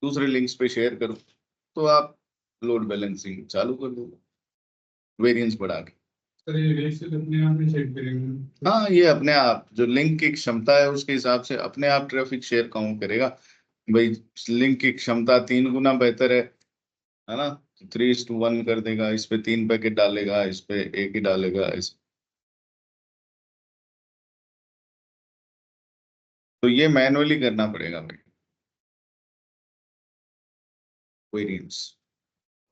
दूसरे लिंक्स पे शेयर करो, तो आप लोड बैलेंसिंग चालू कर दो वेरिएंस बढ़ा के। सर ये रेशियो अपने आप ही सेट करेंगे। हाँ, ये अपने आप जो लिंक की क्षमता है उसके हिसाब से अपने आप ट्रैफिक शेयर काउंट करेगा। भाई लिंक की क्षमता 3 गुना बेहतर है ना, तो 3:1 कर देगा, इस पे 3 पैकेट डालेगा, इस पे 1 ही डालेगा, ऐसे। तो ये मैनुअली करना पड़ेगा भाई वेरिएंस।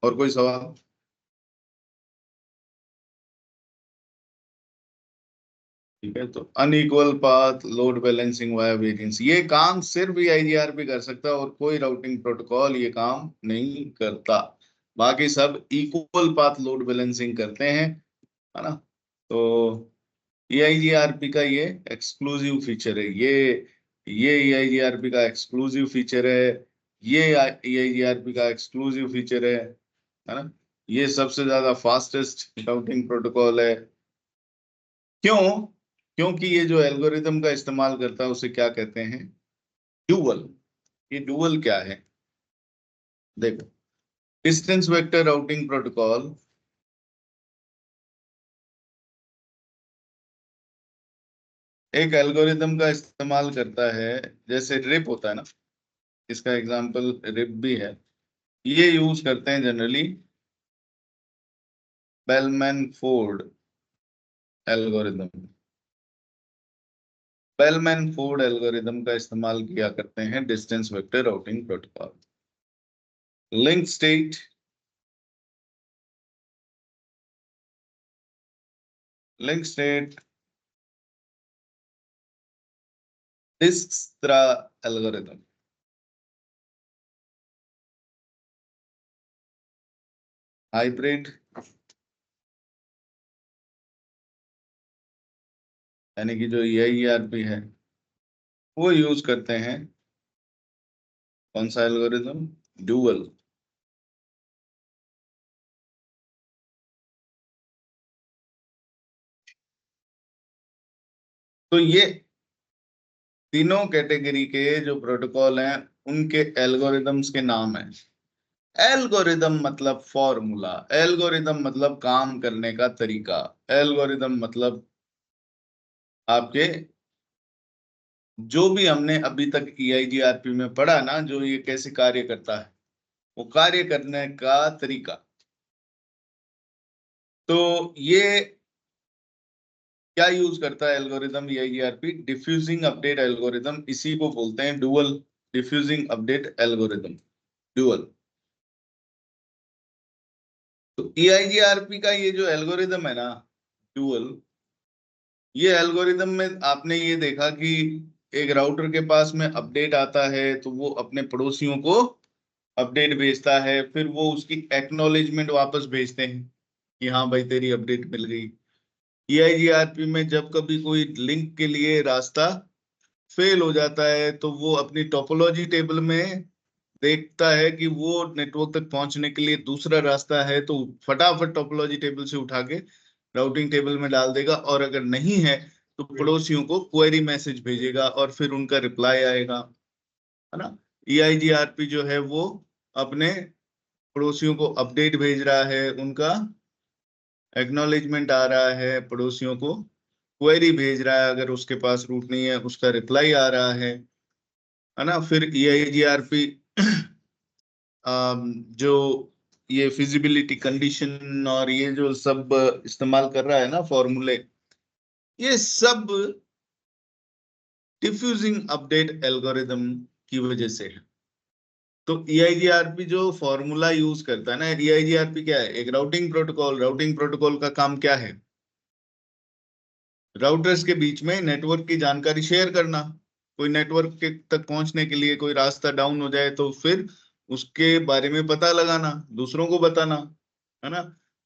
और कोई सवाल? ठीक है, तो unequal path load balancing via variance, ये काम सिर्फ IGRP कर सकता है और कोई राउटिंग प्रोटोकॉल ये काम नहीं करता। बाकी सब इक्वल पाथ लोड बैलेंसिंग करते हैं, है ना। तो EIGRP का ये एक्सक्लूसिव फीचर है, ये EIGRP का एक्सक्लूसिव फीचर है, ये EIGRP का एक्सक्लूसिव फीचर है ना। ये सबसे ज्यादा फास्टेस्ट राउटिंग प्रोटोकॉल है। क्यों? क्योंकि ये जो एल्गोरिदम का इस्तेमाल करता है उसे क्या कहते हैं? डुअल। ये डुअल क्या है? देखो, डिस्टेंस वेक्टर राउटिंग प्रोटोकॉल एक एल्गोरिदम का इस्तेमाल करता है, जैसे रिप होता है ना, इसका एग्जांपल रिप भी है। ये यूज करते हैं generally Bellman Ford algorithm. Bellman Ford algorithm का इस्तेमाल किया करते हैं distance vector routing protocol. Link state, link state Dijkstra algorithm, hybrid यानी कि जो EIGRP है वो यूज करते हैं कौन सा एल्गोरिदम? डुअल। तो ये तीनों कैटेगरी के जो प्रोटोकॉल हैं उनके एल्गोरिदम्स के नाम हैं। एल्गोरिदम मतलब फॉर्मूला, एल्गोरिदम मतलब काम करने का तरीका, एल्गोरिदम मतलब आपके जो भी हमने अभी तक EIGRP में पढ़ा ना, जो ये कैसे कार्य करता है, वो कार्य करने का तरीका। तो ये क्या यूज करता है algorithm EIGRP? Diffusing update algorithm, इसी को बोलते हैं dual diffusing update algorithm, dual. तो EIGRP का ये जो एल्गोरिदम है ना डुअल, ये एल्गोरिदम में आपने ये देखा कि एक राउटर के पास में अपडेट आता है तो वो अपने पड़ोसियों को अपडेट भेजता है, फिर वो उसकी एक्नॉलेजमेंट वापस भेजते हैं कि हाँ भाई तेरी अपडेट मिल गई। EIGRP में जब कभी कोई लिंक के लिए रास्ता फेल हो जाता है तो वो अपनी टोपोलॉजी टेबल में देखता है कि वो नेटवर्क तक पहुंचने के लिए दूसरा रास्ता है, तो फटाफट टोपोलॉजी टेबल से उठा के राउटिंग टेबल में डाल देगा, और अगर नहीं है तो पड़ोसियों को क्वेरी मैसेज भेजेगा और फिर उनका रिप्लाई आएगा, है ना। EIGRP जो है वो अपने पड़ोसियों को अपडेट भेज रहा है, उनका एक्नॉलेजमेंट आ रहा है, पड़ोसियों को क्वेरी भेज रहा है, अगर उसके पास रूट नहीं है उसका रिप्लाई आ रहा है ना। फिर EIGRP जो ये फिजिबिलिटी कंडीशन और ये जो सब इस्तेमाल कर रहा है ना फॉर्मूले, ये सब डिफ्यूजिंग अपडेट एल्गोरिदम की वजह से है। तो EIGRP जो फॉर्मूला यूज करता है ना, EIGRP क्या है? एक राउटिंग प्रोटोकॉल। राउटिंग प्रोटोकॉल का काम क्या है? राउटर्स के बीच में नेटवर्क की जानकारी शेयर करना। कोई नेटवर्क के तक पहुंचने के लिए कोई रास्ता डाउन हो जाए तो फिर उसके बारे में पता लगाना, दूसरों को बताना, है ना।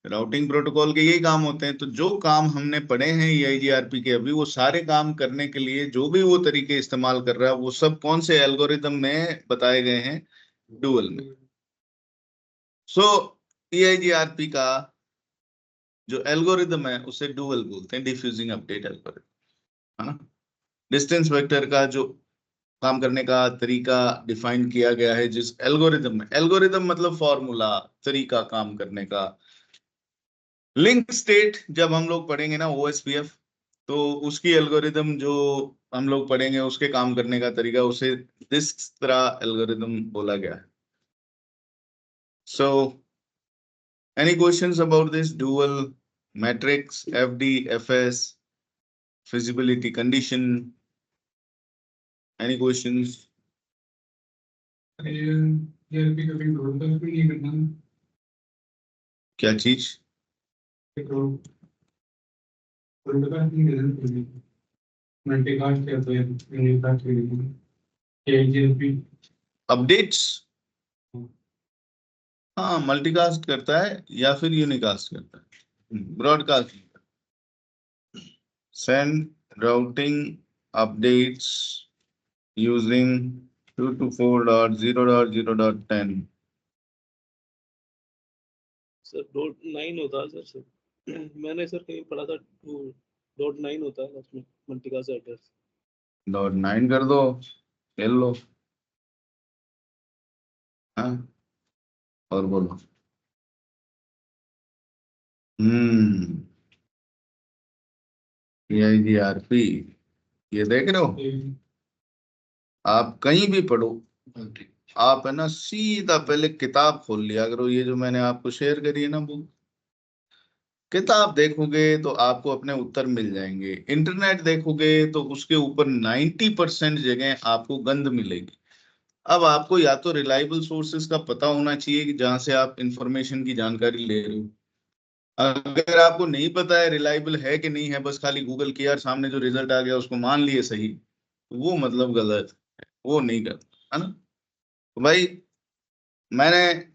राउटिंग प्रोटोकॉल के यही काम होते हैं। तो जो काम हमने पढ़े हैं EIGRP के अभी, वो सारे काम करने के लिए जो भी वो तरीके इस्तेमाल कर रहा है, वो सब कौन से एल्गोरिदम में बताए गए हैं? डुअल में। सो EIGRP का जो एल्गोरिदम है उसे डुअल बोलते हैं, डिफ्यूजिंग अपडेट एल्गोरिदम, है ना। डिस्टेंस वेक्टर का जो काम करने का तरीका डिफाइन किया गया है जिस एल्गोरिदम में, एल्गोरिदम मतलब फॉर्मूला, तरीका काम करने का। लिंक स्टेट जब हम लोग पढ़ेंगे ना OSPF, तो उसकी एल्गोरिदम जो हम लोग पढ़ेंगे, उसके काम करने का तरीका, उसे दिक्स्ट्रा एल्गोरिदम बोला गया है। So any questions about this dual matrix, FD, FS, feasibility condition? Any questions? ये भी कभी टोटल भी नहीं करना, क्या चीज? टोटल नहीं करना, मल्टीकास्ट या तो यूनिकास्ट KGLP अपडेट्स? हाँ, मल्टीकास्ट करता है या फिर यूनिकास्ट करता है, broadcast. Send routing updates using 224.0.0.10। Sir .9 होता है सर मैंने सर कहीं पढ़ा था 2.9 होता है उसमें मल्टीकास्ट एड्रेस। .9 कर दो, खेल लो। हाँ, और बोलो। EIGRP, ये देख रहे हो? आप कहीं भी पढ़ो, आप है ना सीधा पहले किताब खोल लिया करो। ये जो मैंने आपको शेयर करी है ना बुक, किताब देखोगे तो आपको अपने उत्तर मिल जाएंगे। इंटरनेट देखोगे तो उसके ऊपर 90% जगह आपको गंद मिलेगी। अब आपको या तो रिलायबल सोर्सेज का पता होना चाहिए कि जहां से आप इंफॉर्मेशन की जानकारी ले रहे हो। अगर आपको नहीं पता है रिलायबल है कि नहीं है, बस खाली गूगल किया और सामने जो रिजल्ट आ गया उसको मान लिए सही, तो वो मतलब गलत है, वो नहीं करता, है ना। तो भाई, मैंने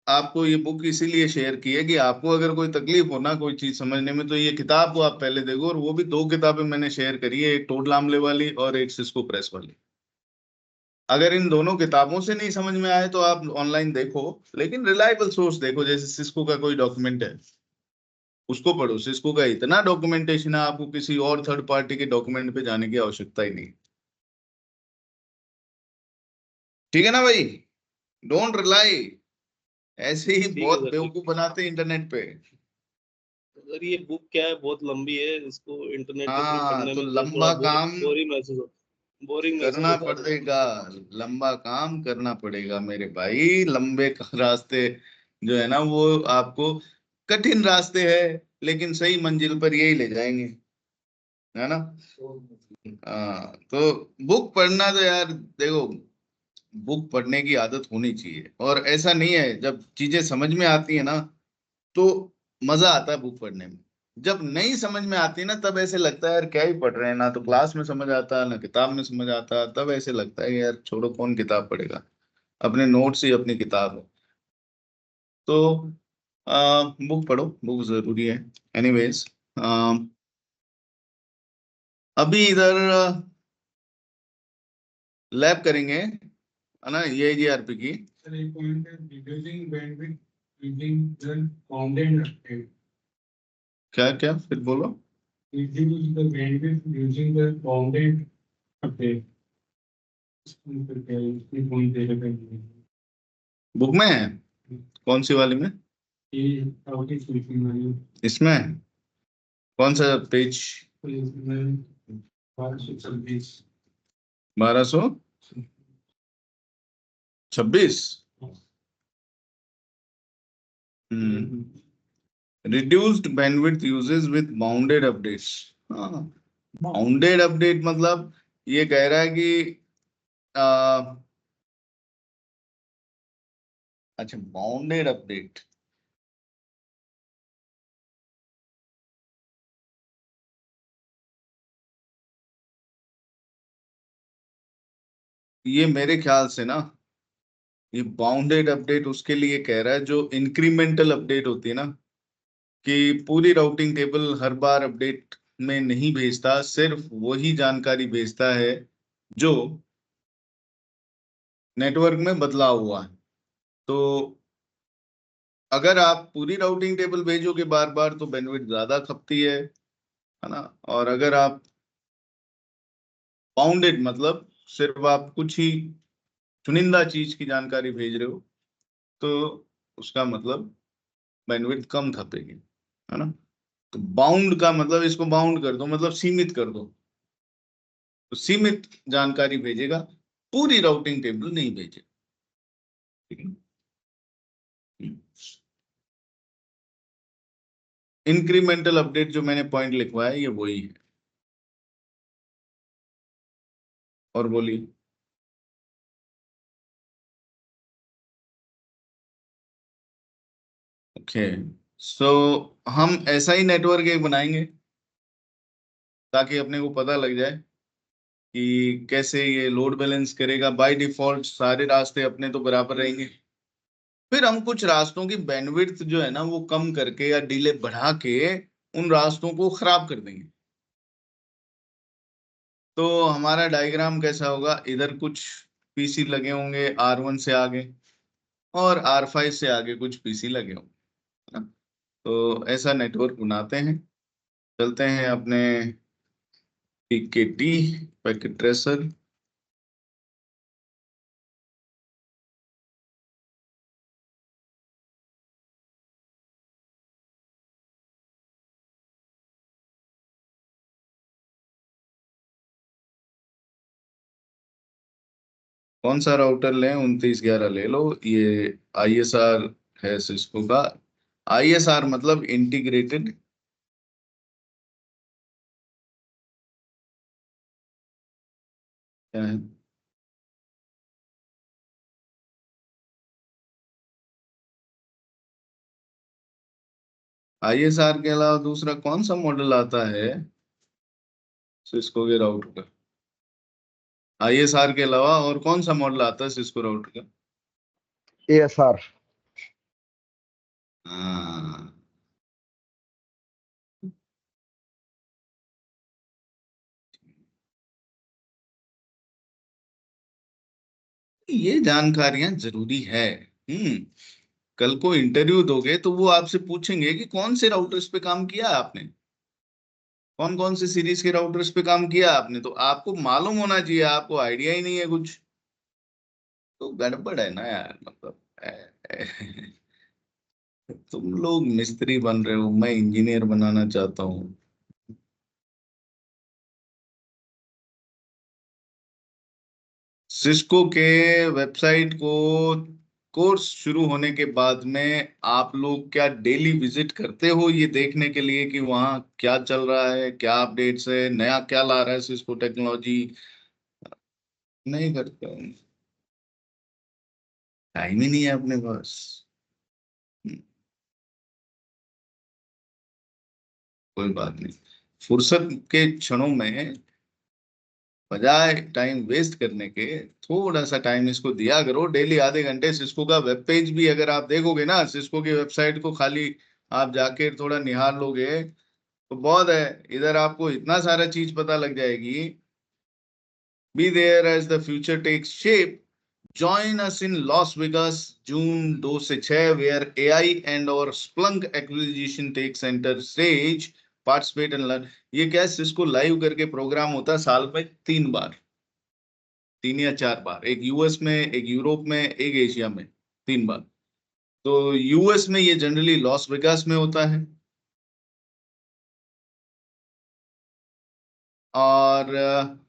आपको ये बुक इसीलिए शेयर की है कि आपको अगर कोई तकलीफ हो ना कोई चीज समझने में, तो ये किताब को आप पहले देखो। और वो भी दो किताबें मैंने शेयर करी है, एक टोड लामले वाली और एक सिस्को प्रेस वाली। अगर इन दोनों किताबों से नहीं समझ में आए तो आप ऑनलाइन देखो, लेकिन रिलायबल सोर्स देखो। जैसे सिस्को का कोई डॉक्यूमेंट है, उसको पढ़ो। सिस्को का इतना डॉक्यूमेंटेशन है, आपको किसी और थर्ड पार्टी के डॉक्यूमेंट पे जाने की आवश्यकता ही नहीं। ठीक है ना भाई? Don't rely. ऐसे ही ठीक है बहुत सर, ठीक। बेवकूफ बनाते हैं इंटरनेट पे। सर ये बुक क्या है, बहुत लंबी है, इसको इंटरनेट के थ्रू हाँ, पढ़ने तो में तो थोड़ा लंबा काम बोरिंग महसूस करना होता है सर। पड़ेगा। लंबा काम करना पड़ेगा मेरे भाई। लंबे रास्ते जो है ना, वो आपको कठिन रास्ते हैं, लेकिन सही मंजिल पर यही ले जाएंगे, है ना। हाँ, तो बुक पढ़ना तो यार देखो, बुक पढ़ने की आदत होनी चाहिए। और ऐसा नहीं है, जब चीजें समझ में आती है ना, तो मजा आता है बुक पढ़ने में। जब नहीं समझ में आती ना, तब ऐसे लगता है यार क्या ही पढ़ रहे हैं, ना तो क्लास में समझ आता ना किताब में समझ आता। तब ऐसे लगता है कि यार छोड़ो, कौन किताब पढ़ेगा, अपने नोट्स ही अपनी किताब है। तो बुक पढ़ो, बुक जरूरी है। एनीवेज, अभी इधर लैब करेंगे, है ना, EIGRP की। सर एक पॉइंट है, reducing bandwidth using the bounded update, क्या क्या फिर बोलो? reduce the bandwidth using the bounded update. इसमें पॉइंट दे रखा है बुक में है? कौन सी वाली में? ये आउटिंग स्विचिंग वाली, इसमें कौन सा पेज? तो इसमें 526 1226। Reduced bandwidth uses with bounded updates. हाँ, बाउंडेड अपडेट मतलब ये कह रहा है कि आ, अच्छा, बाउंडेड अपडेट ये मेरे ख्याल से ना ये बाउंडेड अपडेट उसके लिए कह रहा है जो इंक्रीमेंटल अपडेट होती है ना, कि पूरी राउटिंग टेबल हर बार अपडेट में नहीं भेजता, सिर्फ वही जानकारी भेजता है जो नेटवर्क में बदलाव हुआ है। तो अगर आप पूरी राउटिंग टेबल भेजोगे बार बार तो बैंडविड्थ ज्यादा खपती है ना। और अगर आप बाउंडेड मतलब सिर्फ आप कुछ ही चुनिंदा चीज की जानकारी भेज रहे हो तो उसका मतलब बैंडविड्थ कम खपेगी, है ना। तो बाउंड का मतलब, इसको बाउंड कर दो मतलब सीमित कर दो, तो सीमित जानकारी भेजेगा, पूरी राउटिंग टेबल नहीं भेजेगा, ठीक है। इंक्रीमेंटल अपडेट जो मैंने पॉइंट लिखवाया है ये वही है। और बोलिए। ओके, सो हम ऐसा ही नेटवर्क एक बनाएंगे ताकि अपने को पता लग जाए कि कैसे ये लोड बैलेंस करेगा। बाय डिफॉल्ट सारे रास्ते अपने तो बराबर रहेंगे, फिर हम कुछ रास्तों की बैंडविड्थ जो है ना वो कम करके या डिले बढ़ा के उन रास्तों को खराब कर देंगे। तो हमारा डायग्राम कैसा होगा, इधर कुछ पीसी लगे होंगे R1 से आगे और R5 से आगे कुछ पीसी लगे होंगे, है ना। तो ऐसा नेटवर्क बनाते हैं। चलते हैं अपने PKT पैकेट ट्रेसर। कौन सा राउटर लें, 2911 ले लो। ये ISR है सिस्को का। ISR मतलब इंटीग्रेटेड क्या है, ISR के अलावा दूसरा कौन सा मॉडल आता है सिस्को के राउटर का। ISR के अलावा और कौन सा मॉडल आता है सिस्को राउटर का। ASR। हाँ, ये जानकारियां जरूरी है। कल को इंटरव्यू दोगे तो वो आपसे पूछेंगे कि कौन से राउटर्स पे काम किया आपने, कौन कौन से सीरीज के राउटर्स पे काम किया आपने, तो आपको मालूम होना चाहिए। आपको आइडिया ही नहीं है कुछ, तो गड़बड़ है ना यार। मतलब तुम लोग मिस्त्री बन रहे हो, मैं इंजीनियर बनाना चाहता हूँ। सिस्को के वेबसाइट को कोर्स शुरू होने के बाद में आप लोग क्या डेली विजिट करते हो ये देखने के लिए कि वहाँ क्या चल रहा है, क्या अपडेट्स है, नया क्या ला रहा है सिस्को टेक्नोलॉजी। नहीं करते हो, टाइम ही नहीं है अपने पास। कोई बात नहीं, फुर्सत के क्षणों में बजाय टाइम वेस्ट करने के थोड़ा सा टाइम इसको दिया करो। डेली आधे घंटे सिस्को का वेब पेज भी अगर आप देखोगे ना, सिस्को की वेबसाइट को खाली आप जाके थोड़ा निहार लोगे तो बहुत है। इधर आपको इतना सारा चीज पता लग जाएगी। Be there as the future takes shape, join us in Las Vegas June 2 से 6 where AI and or Splunk acquisition takes center stage, participate and learn। ये क्या है, सिस्को लाइव करके प्रोग्राम होता है साल में 3 बार, 3 या 4 बार। एक US में, एक यूरोप में, एक एशिया में, 3 बार। तो US में ये जनरली लॉस वेगास में होता है और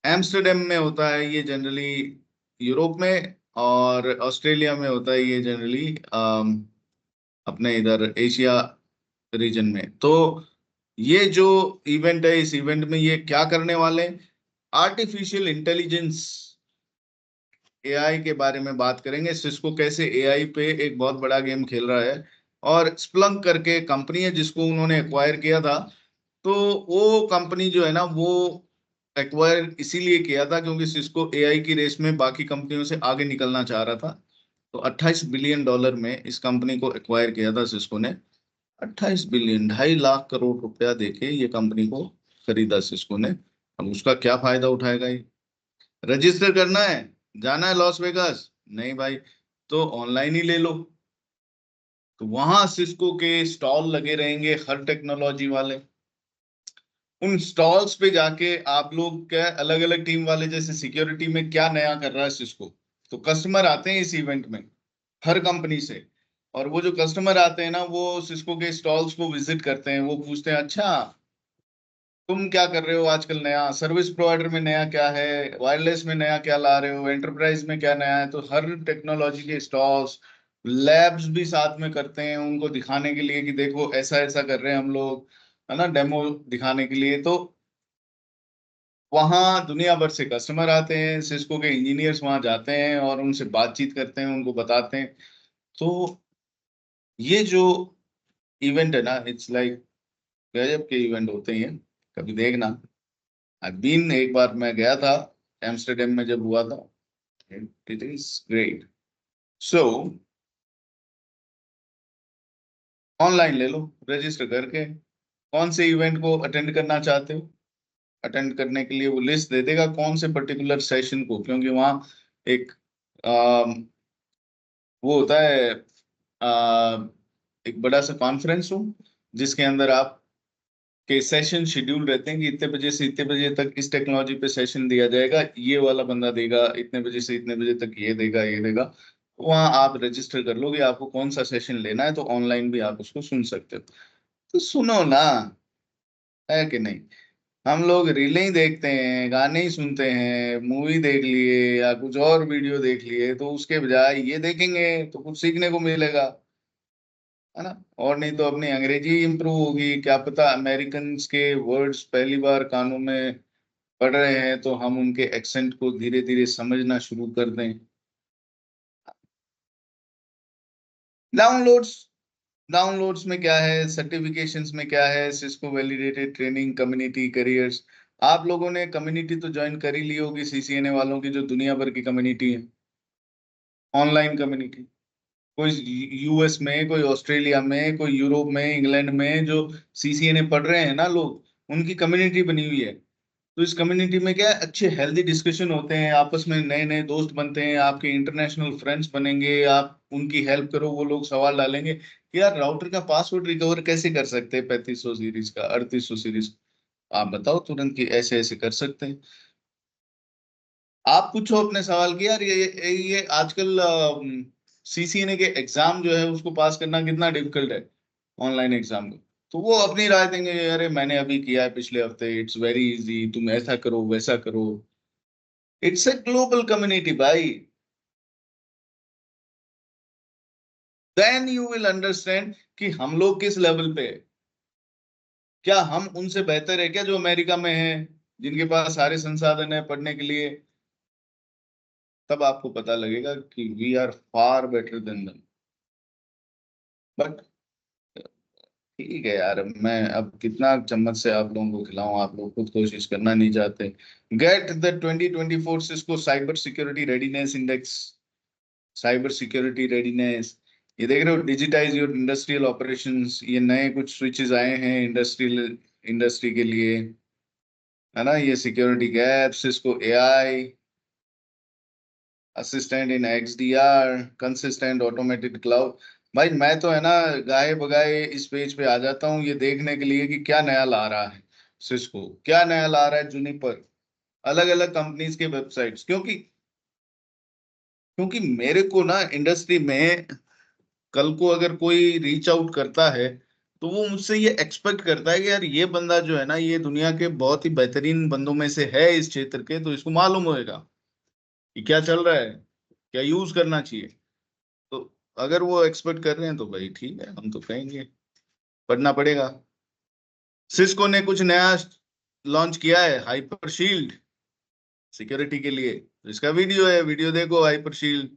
एम्स्टरडेम में होता है ये जनरली यूरोप में, और ऑस्ट्रेलिया में होता है ये जनरली अपने इधर एशिया रीजन में। तो ये जो इवेंट है, इस इवेंट में ये क्या करने वाले हैं, आर्टिफिशियल इंटेलिजेंस AI के बारे में बात करेंगे। सिस्को कैसे AI पे एक बहुत बड़ा गेम खेल रहा है, और स्प्लंक करके कंपनी है जिसको उन्होंने एक्वायर किया था। तो वो कंपनी जो है ना वो एक्वायर इसीलिए किया था क्योंकि सिस्को एआई की रेस में बाकी कंपनियों से आगे निकलना चाह रहा था। तो 28 बिलियन डॉलर में इस कंपनी को एक्वायर किया था सिस्को ने। 28 बिलियन, 2.5 लाख करोड़ रुपया देके ये कंपनी को खरीदा सिस्को ने। अब उसका क्या फायदा उठाएगा ये? रजिस्टर करना है, जाना है लॉस वेगास, नहीं भाई, तो ऑनलाइन ही ले लो। तो वहां सिस्को के स्टॉल लगे रहेंगे, हर टेक्नोलॉजी वाले। उन स्टॉल्स पे जाके आप लोग क्या, अलग अलग टीम वाले, जैसे सिक्योरिटी में क्या नया कर रहा है सिस्को, तो कस्टमर आते हैं इस इवेंट में हर कंपनी से। और वो जो कस्टमर आते हैं ना, वो सिस्को के स्टॉल्स को विजिट करते हैं। वो पूछते हैं, अच्छा तुम क्या कर रहे हो आजकल, नया सर्विस प्रोवाइडर में नया क्या है, वायरलेस में नया क्या ला रहे हो, एंटरप्राइज में क्या नया है। तो हर टेक्नोलॉजी के स्टॉल्स, लैब्स भी साथ में करते हैं उनको दिखाने के लिए कि देखो ऐसा ऐसा कर रहे हैं हम लोग, है ना, डेमो दिखाने के लिए। तो वहाँ दुनिया भर से कस्टमर आते हैं, सिस्को के इंजीनियर्स वहां जाते हैं और उनसे बातचीत करते हैं, उनको बताते हैं। तो ये जो इवेंट है ना, इट्स लाइक गजब के इवेंट होते हैं, कभी देखना। बीन एक बार मैं गया था एम्स्टरडेम में जब हुआ था, it is great. So online ले लो रजिस्टर करके, कौन से इवेंट को अटेंड करना चाहते हो। अटेंड करने के लिए वो लिस्ट दे देगा कौन से पर्टिकुलर सेशन को, क्योंकि वहाँ एक वो होता है, एक बड़ा सा कॉन्फ्रेंस रूम जिसके अंदर आप के सेशन शेड्यूल रहते हैं कि इतने बजे से इतने बजे तक इस टेक्नोलॉजी पे सेशन दिया जाएगा, ये वाला बंदा देगा, इतने बजे से इतने बजे तक ये देगा ये देगा। वहाँ आप रजिस्टर कर लोगे, आपको कौन सा सेशन लेना है, तो ऑनलाइन भी आप उसको सुन सकते हो। तो सुनो ना, है कि नहीं। हम लोग रीलें ही देखते हैं, गाने ही सुनते हैं, मूवी देख लिए या कुछ और वीडियो देख लिए, तो उसके बजाय ये देखेंगे तो कुछ सीखने को मिलेगा, है ना। और नहीं तो अपनी अंग्रेजी इंप्रूव होगी, क्या पता अमेरिकन के वर्ड्स पहली बार कानों में पढ़ रहे हैं तो हम उनके एक्सेंट को धीरे धीरे समझना शुरू कर दें। डाउनलोड्स, डाउनलोड्स में क्या है, सर्टिफिकेशंस में क्या है, Cisco validated training, community, careers. आप लोगों ने कम्युनिटी तो ज्वाइन कर ही ली होगी सीसीएनए वालों की, जो दुनिया भर की कम्युनिटी है, ऑनलाइन कम्युनिटी। कोई यूएस में, कोई ऑस्ट्रेलिया में, कोई यूरोप में, इंग्लैंड में जो सीसीएनए पढ़ रहे हैं ना लोग, उनकी कम्युनिटी बनी हुई है। तो इस कम्युनिटी में क्या है, अच्छे हेल्दी डिस्कशन होते हैं, आपस में नए नए दोस्त बनते हैं, आपके इंटरनेशनल फ्रेंड्स बनेंगे। आप उनकी हेल्प करो, वो लोग सवाल डालेंगे कि यार राउटर का पासवर्ड रिकवर कैसे कर सकते हैं 3500 सीरीज का, 3800 सीरीज, आप बताओ तुरंत कि ऐसे ऐसे कर सकते हैं। आप पूछो अपने सवाल कि यार ये आजकल सीसीएनए के एग्जाम जो है उसको पास करना कितना डिफिकल्ट है, ऑनलाइन एग्जाम को। तो वो अपनी राय देंगे, अरे मैंने अभी किया है पिछले हफ्ते, इट्स वेरी इजी, तुम ऐसा करो वैसा करो। इट्स ए ग्लोबल कम्युनिटी भाई। देन यू विल अंडरस्टैंड कि हम लोग किस लेवल पे है। क्या हम उनसे बेहतर है क्या जो अमेरिका में है, जिनके पास सारे संसाधन है पढ़ने के लिए। तब आपको पता लगेगा कि we are far better than them. But ठीक है यार, मैं अब कितना चम्मच से आप लोगों को खिलाऊं, आप लोग खुद कोशिश करना नहीं चाहते। Get the 2024 Cisco cyber security readiness index. Cyber security readiness, ये देख रहे हो, डिजिटाइज योर इंडस्ट्रियल ऑपरेशंस, ये नए कुछ स्विचेस आए हैं इंडस्ट्रियल इंडस्ट्री के लिए, है ना। ये security gap, Cisco AI assistant in XDR, consistent automated cloud. भाई मैं तो है ना गाए बगाए इस पेज पे आ जाता हूँ ये देखने के लिए कि क्या नया ला रहा है सिस्को, क्या नया ला रहा है जुनिपर, अलग अलग कंपनीज के वेबसाइट्स। क्योंकि क्योंकि मेरे को ना इंडस्ट्री में कल को अगर कोई रीच आउट करता है तो वो मुझसे ये एक्सपेक्ट करता है कि यार ये बंदा जो है ना, ये दुनिया के बहुत ही बेहतरीन बंदों में से है इस क्षेत्र के, तो इसको मालूम होएगा कि क्या चल रहा है, क्या यूज करना चाहिए। तो अगर वो एक्सपेक्ट कर रहे हैं तो भाई ठीक है, हम तो कहेंगे पढ़ना पड़ेगा। सिस्को ने कुछ नया लॉन्च किया है, हाइपर शील्ड, सिक्योरिटी के लिए। तो इसका वीडियो है, वीडियो देखो, hyper shield.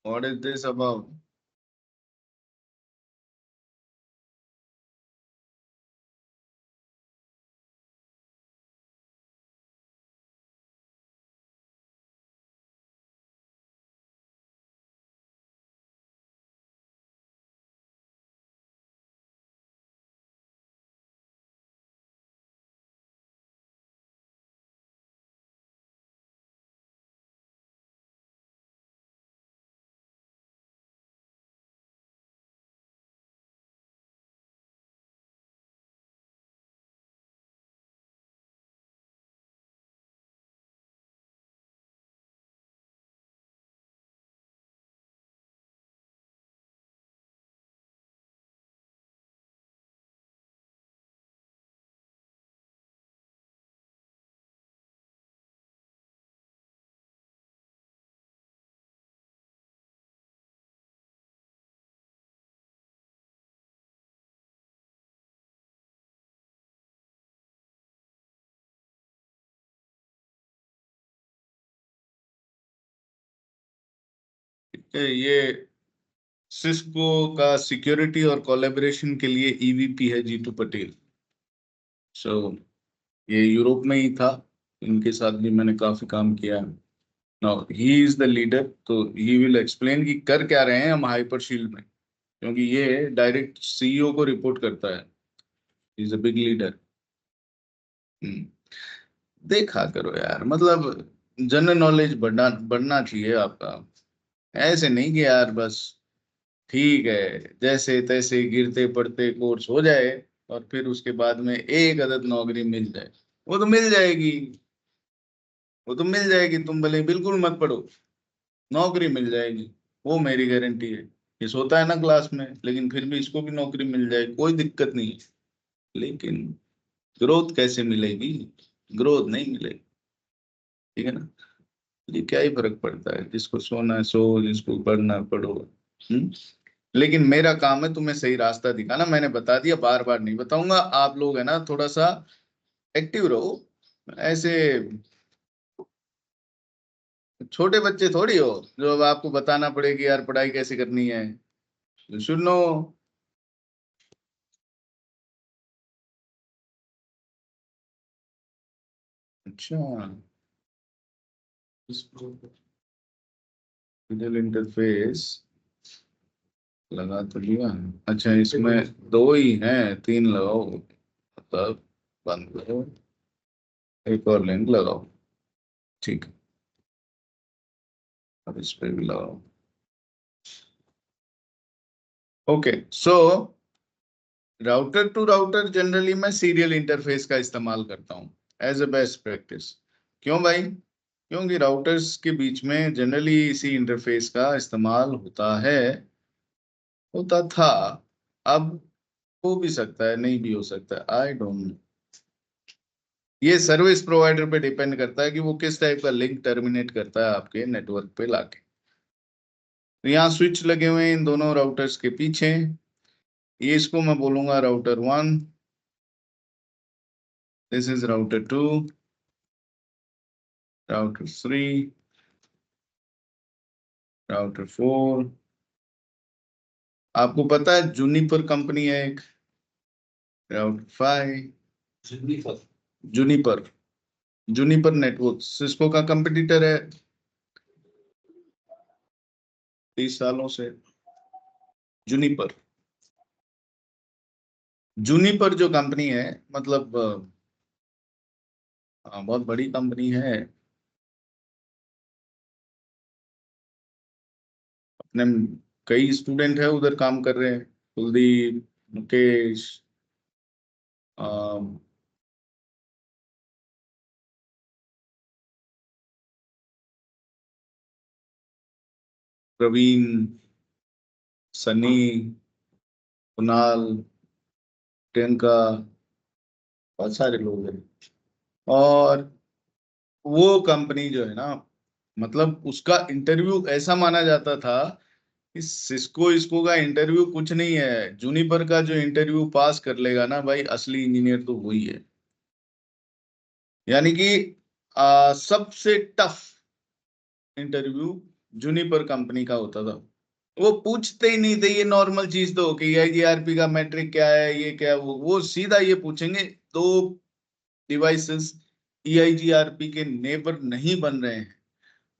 What is this about? ये सिस्को का सिक्योरिटी और कोलैबोरेशन के लिए ईवीपी है जीतू पटेल। सो ये यूरोप में ही था, इनके साथ भी मैंने काफी काम किया। Now he is the leader, तो ही विल एक्सप्लेन कि कर क्या रहे हैं हम हाइपरशील्ड में, क्योंकि ये डायरेक्ट सीईओ को रिपोर्ट करता है। Is a big leader. देखा करो यार, मतलब जनरल नॉलेज बढ़ना चाहिए आपका। ऐसे नहीं कि यार बस ठीक है जैसे तैसे गिरते पड़ते कोर्स हो जाए और फिर उसके बाद में एक अदद नौकरी मिल जाए। वो तो मिल जाएगी, वो तो मिल जाएगी, तुम भले बिल्कुल मत पढ़ो, नौकरी मिल जाएगी, वो मेरी गारंटी है। ये सोता है ना क्लास में, लेकिन फिर भी इसको भी नौकरी मिल जाए, कोई दिक्कत नहीं है। लेकिन ग्रोथ कैसे मिलेगी? ग्रोथ नहीं मिलेगी, ठीक है ना। ये क्या ही फर्क पड़ता है, जिसको सोना है सो, जिसको पढ़ना है पढ़ो। लेकिन मेरा काम है तुम्हें सही रास्ता दिखाना। मैंने बता दिया, बार बार नहीं बताऊंगा। आप लोग है ना थोड़ा सा एक्टिव रहो, ऐसे छोटे बच्चे थोड़ी हो जो अब आपको बताना पड़े कि यार पढ़ाई कैसे करनी है। सुनो, अच्छा डिजिटल इंटरफेस लगा तो लिया है। अच्छा इसमें दो ही हैं, तीन लगाओ, मतलब बंद करो, एक और लिंक लगाओ, ठीक है। अब इस पे भी लगाओ। Okay so router to router generally मैं सीरियल इंटरफेस का इस्तेमाल करता हूँ एज अ बेस्ट प्रैक्टिस। क्यों भाई? क्योंकि राउटर्स के बीच में जनरली इसी इंटरफेस का इस्तेमाल होता है, होता था। अब हो भी सकता है, नहीं भी हो सकता है, आई डोंट नो। ये सर्विस प्रोवाइडर पे डिपेंड करता है कि वो किस टाइप का लिंक टर्मिनेट करता है आपके नेटवर्क पे लाके। तो यहाँ स्विच लगे हुए हैं इन दोनों राउटर्स के पीछे। ये इसको मैं बोलूंगा router 1, this is router 2, router 3, router 4। आपको पता है जूनिपर कंपनी है एक, router 5, juniper Juniper, Juniper network Cisco का कंपटीटर है 30 सालों से। जूनिपर, जूनिपर जो कंपनी है, मतलब बहुत बड़ी कंपनी है। अपने कई स्टूडेंट है उधर काम कर रहे हैं, कुलदीप, मुकेश, अम, प्रवीण, सनी, कुणाल, प्रियंका, बहुत सारे लोग हैं। और वो कंपनी जो है ना, मतलब उसका इंटरव्यू ऐसा माना जाता था कि सिस्को इसको का इंटरव्यू कुछ नहीं है, जूनिपर का जो इंटरव्यू पास कर लेगा ना भाई, असली इंजीनियर तो वही है। यानी कि सबसे टफ इंटरव्यू जूनिपर कंपनी का होता था। वो पूछते ही नहीं थे, ये नॉर्मल चीज तो कि EIGRP का मैट्रिक क्या है, ये क्या है, वो सीधा ये पूछेंगे। दो डिवाइसेस EIGRP के नेबर नहीं बन रहे हैं।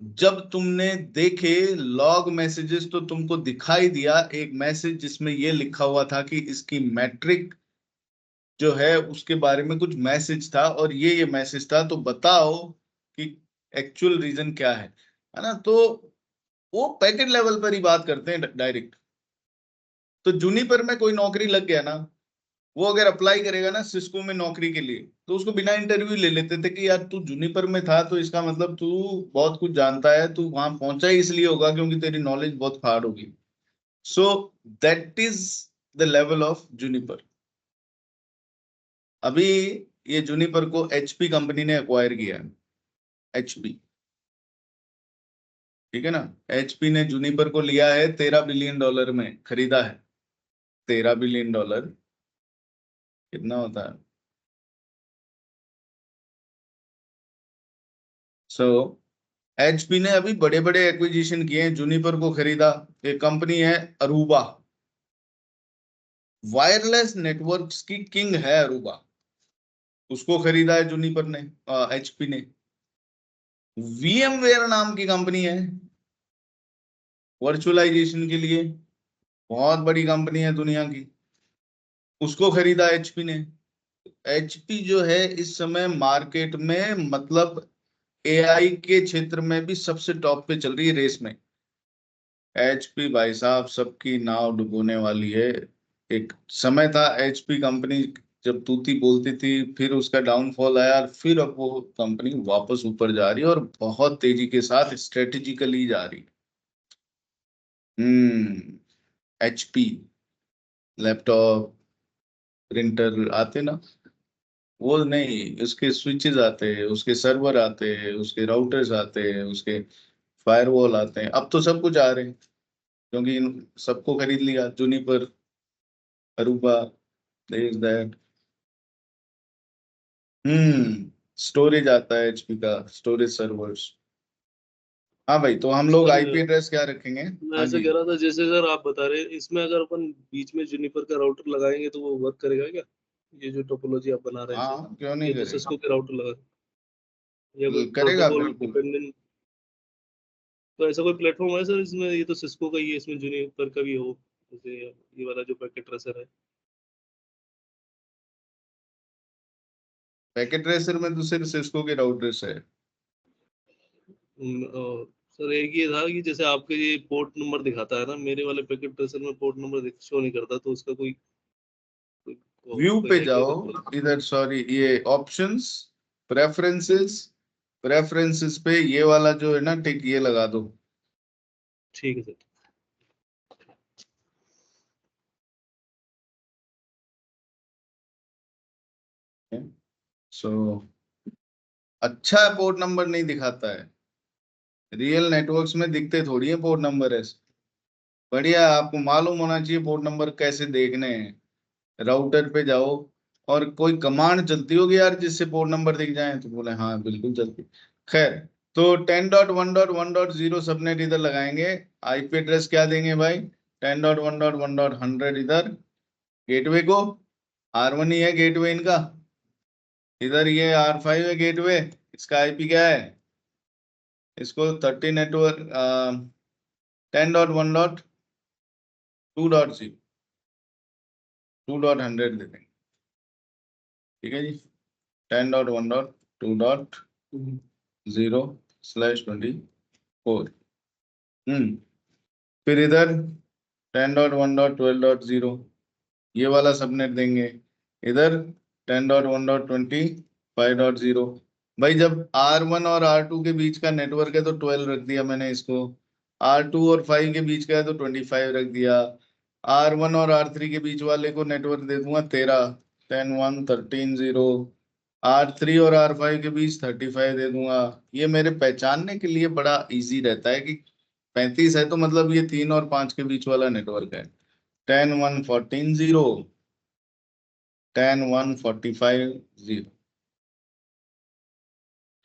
जब तुमने देखे लॉग मैसेजेस तो तुमको दिखाई दिया एक मैसेज जिसमें ये लिखा हुआ था कि इसकी मैट्रिक जो है उसके बारे में कुछ मैसेज था, और ये मैसेज था, तो बताओ कि एक्चुअल रीजन क्या है ना। तो वो पैकेट लेवल पर ही बात करते हैं डायरेक्ट। तो जूनिपर में कोई नौकरी लग गया ना, वो अगर अप्लाई करेगा ना सिस्को में नौकरी के लिए, तो उसको बिना इंटरव्यू ले लेते थे कि यार तू जूनिपर में था तो इसका मतलब तू बहुत कुछ जानता है, तू वहां पहुंचा ही इसलिए होगा क्योंकि तेरी नॉलेज बहुत हार्ड होगी। So that is the level of Juniper. अभी ये जूनिपर को HP कंपनी ने एक्वायर किया है। HP, ठीक है ना। HP ने जूनिपर को लिया है, $13 बिलियन में खरीदा है। $13 बिलियन कितना होता है? सो HP ने अभी बड़े बड़े एक्विजिशन किए हैं। जूनिपर को खरीदा, एक कंपनी है अरूबा, वायरलेस नेटवर्क्स की किंग है अरूबा, उसको खरीदा है जूनिपर ने, HP ने। VMware नाम की कंपनी है वर्चुअलाइजेशन के लिए, बहुत बड़ी कंपनी है दुनिया की, उसको खरीदा HP ने। HP जो है इस समय मार्केट में, मतलब AI के क्षेत्र में भी सबसे टॉप पे चल रही है रेस में। HP भाई साहब सबकी नाव डुबोने वाली है। एक समय था HP कंपनी जब तूती बोलती थी, फिर उसका डाउनफॉल आया, फिर अब वो कंपनी वापस ऊपर जा रही है और बहुत तेजी के साथ स्ट्रेटेजिकली जा रही है। HP लैपटॉप प्रिंटर आते ना, वो नहीं, उसके स्विचेस आते हैं, उसके सर्वर आते हैं, उसके राउटर्स आते हैं, उसके फायरवॉल आते हैं। अब तो सब कुछ आ रहे हैं क्योंकि सबको खरीद लिया Juniper, Aruba, this that. Storage आता है HP का, स्टोरेज सर्वर्स। हाँ भाई, तो हम लोग सर IP एड्रेस क्या रखेंगे? मैं हाँ ऐसा जी। कह रहा था, जैसे सर आप बता रहे हैं, इसमें अगर अपन बीच में जूनिपर का राउटर लगाएंगे तो वो वर्क करेगा क्या? ये जो टोपोलॉजी आप बना रहे हैं सर, हाँ, क्यों नहीं या तो करेगा? सिस्को के राउटर लगा, या कोई करेगा प्रोटोकॉल बिल्कुल। डिपेंडेंट, तो ऐसा कोई प्लेटफॉर्म है सर इसमें? ये तो सिस्को का ही है, इसमें जूनिपर का भी हो, जैसे ये वाला जो पैकेट ट्रेसर है। पैकेट ट्रेसर में तो सिर्फ सिस्को के राउटर्स है। सर एक ये था कि जैसे आपके ये पोर्ट नंबर दिखाता है ना, मेरे वाले पैकेट ट्रेसर में पोर्ट नंबर शो नहीं करता, तो उसका कोई कोई, व्यू कोई पे है क्या जाओ, कोई? इधर सॉरी, ये ऑप्शंस, प्रेफरेंसेस, प्रेफरेंसेस पे ये वाला जो है ना टिक, ये लगा दो। ठीक है सर। सो अच्छा पोर्ट नंबर नहीं दिखाता है, रियल नेटवर्क्स में दिखते थोड़ी है पोर्ट नंबर ऐसे। बढ़िया, आपको मालूम होना चाहिए पोर्ट नंबर कैसे देखने हैं। राउटर पे जाओ, और कोई कमांड चलती होगी यार जिससे पोर्ट नंबर दिख जाए, तो बोले हाँ बिल्कुल चलती। खैर, तो 10.1.1.0 सबनेट इधर लगाएंगे। IP एड्रेस क्या देंगे भाई? 10.1.1.100 इधर गेटवे को, R1 ही है गेटवे इनका। इधर ये R5 है गेटवे, इसका IP क्या है? इसको 30 नेटवर्क 10.1.2.0 2.100 दे देंगे। ठीक है जी, 10.1.2.0/24। फिर इधर 10.1.12.0 ये वाला सबनेट देंगे। इधर 10.1.25.0। भाई जब R1 और R2 के बीच का नेटवर्क है तो 12 रख दिया मैंने इसको, R2 और 5 के बीच का है तो 25 रख दिया, R1 और R3 के बीच वाले को नेटवर्क दे दूंगा 13, 10.1.13.0। R3 और R5 के बीच 35 दे दूंगा। ये मेरे पहचानने के लिए बड़ा इजी रहता है कि 35 है तो मतलब ये 3 और 5 के बीच वाला नेटवर्क है। 10.1.14.0, 10.1.45.0।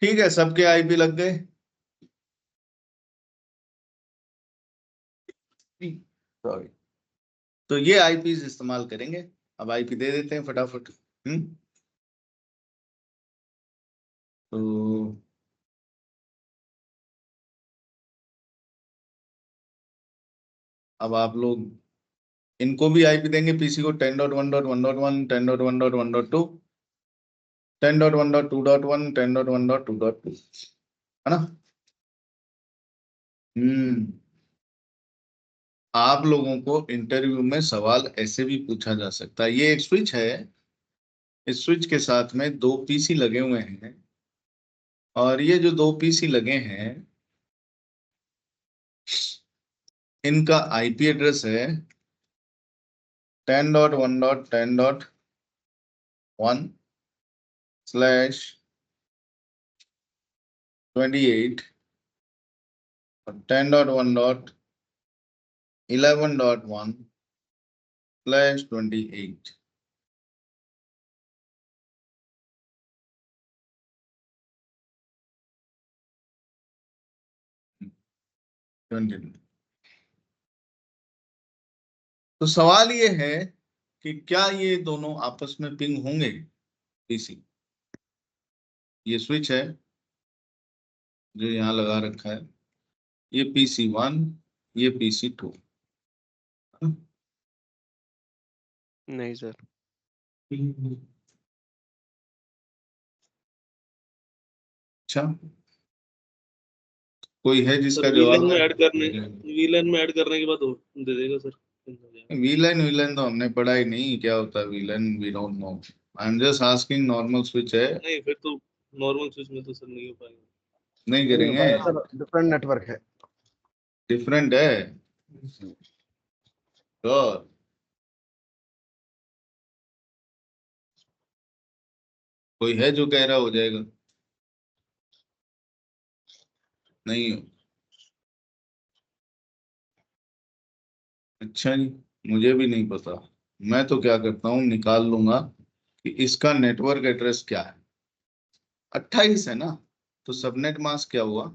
ठीक है, सबके IP लग गए। सॉरी, तो ये आईपीज इस्तेमाल करेंगे। अब आईपी दे देते हैं फटाफट। तो अब आप लोग इनको भी आईपी देंगे, पीसी को 10.1.1.1, 10.1.1.2, 10.1.2.1, 10.1.2.2, है ना। आप लोगों को इंटरव्यू में सवाल ऐसे भी पूछा जा सकता है। ये एक स्विच है, इस स्विच के साथ में 2 पीसी लगे हुए हैं, और ये जो 2 पीसी लगे हैं इनका आईपी एड्रेस है 10.1.1/28 और 10.1.11.1/28। तो सवाल ये है कि क्या ये दोनों आपस में पिंग होंगे पीसी। ये स्विच है जो यहाँ लगा रखा है, ये PC1, ये PC2। नहीं सर। अच्छा, कोई है जिसका सर जवाब? वीलन में ऐड करने के बाद हो दे देगा सर। वीलन तो हमने पढ़ा ही नहीं, क्या होता है VLAN, we don't know. I am just asking, normal switch है। नहीं फिर तो नॉर्मल स्विच में तो सर नहीं हो पाएगा। नहीं नहीं हो करेंगे, पाएगा सर, डिफरेंट नेटवर्क है। डिफरेंट है तो। कोई है जो कह रहा हो जाएगा? नहीं हो? अच्छा जी, मुझे भी नहीं पता। मैं तो क्या करता हूँ, निकाल लूंगा कि इसका नेटवर्क एड्रेस क्या है। 28 है ना, तो सबनेट मास्क क्या हुआ?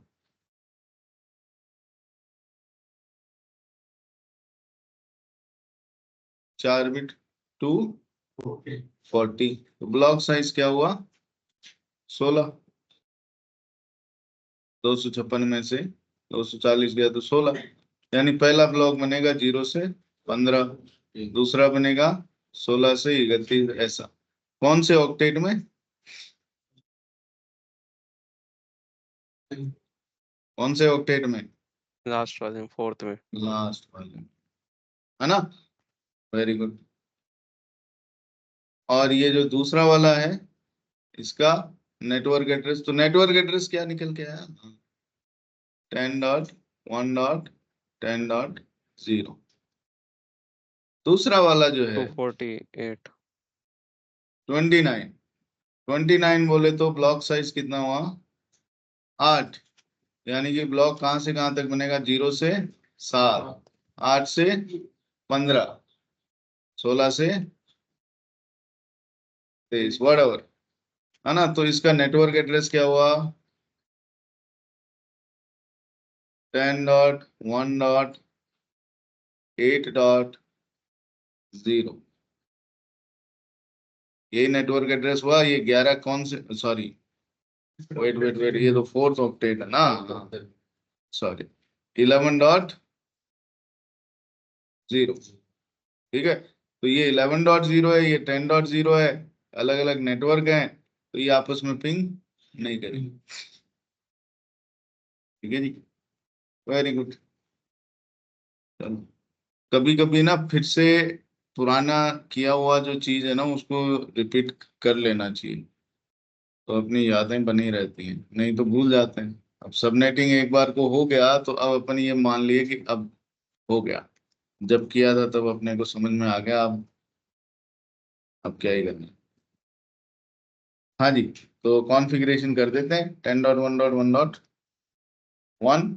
4 बिट 240। तो ब्लॉक साइज क्या हुआ? 16। 256 में से 240 गया तो 16, यानी पहला ब्लॉक बनेगा 0 से 15, दूसरा बनेगा 16 से 31। ऐसा कौन से ऑक्टेट में? कौन से ऑक्टेट में? लास्ट वाले में, 4th में। लास्ट वाले में, है ना। Very good. और ये जो दूसरा वाला है इसका नेटवर्क एड्रेस, तो नेटवर्क एड्रेस क्या निकल के आया? 10.1.10.0। दूसरा वाला जो है 248। 29 बोले तो ब्लॉक साइज कितना हुआ? 8। यानी कि ब्लॉक कहां से कहां तक बनेगा? 0 से 7, 8 से 15, 16 से 23, whatever, है ना। तो इसका नेटवर्क एड्रेस क्या हुआ? 10.1.8.0। ये नेटवर्क एड्रेस हुआ। ये 11 कौन से, सॉरी वेट, ये तो 4th ऑक्टेट है ना, सॉरी 11.0। ठीक है, तो ये 11.0 है, ये 10.0 है, अलग अलग नेटवर्क हैं, तो ये आपस में पिंग नहीं करेंगे। ठीक है जी, वेरी गुड। चलो, कभी कभी ना फिर से पुराना किया हुआ जो चीज है ना उसको रिपीट कर लेना चाहिए, तो अपनी यादें बनी रहती हैं, नहीं तो भूल जाते हैं। अब सबनेटिंग एक बार को हो गया तो अब अपन ये मान लिए कि अब हो गया, जब किया था तब अपने को समझ में आ गया, अब क्या ही करना है। हाँ जी, तो कॉन्फ़िगरेशन कर देते हैं। 10.1.1.1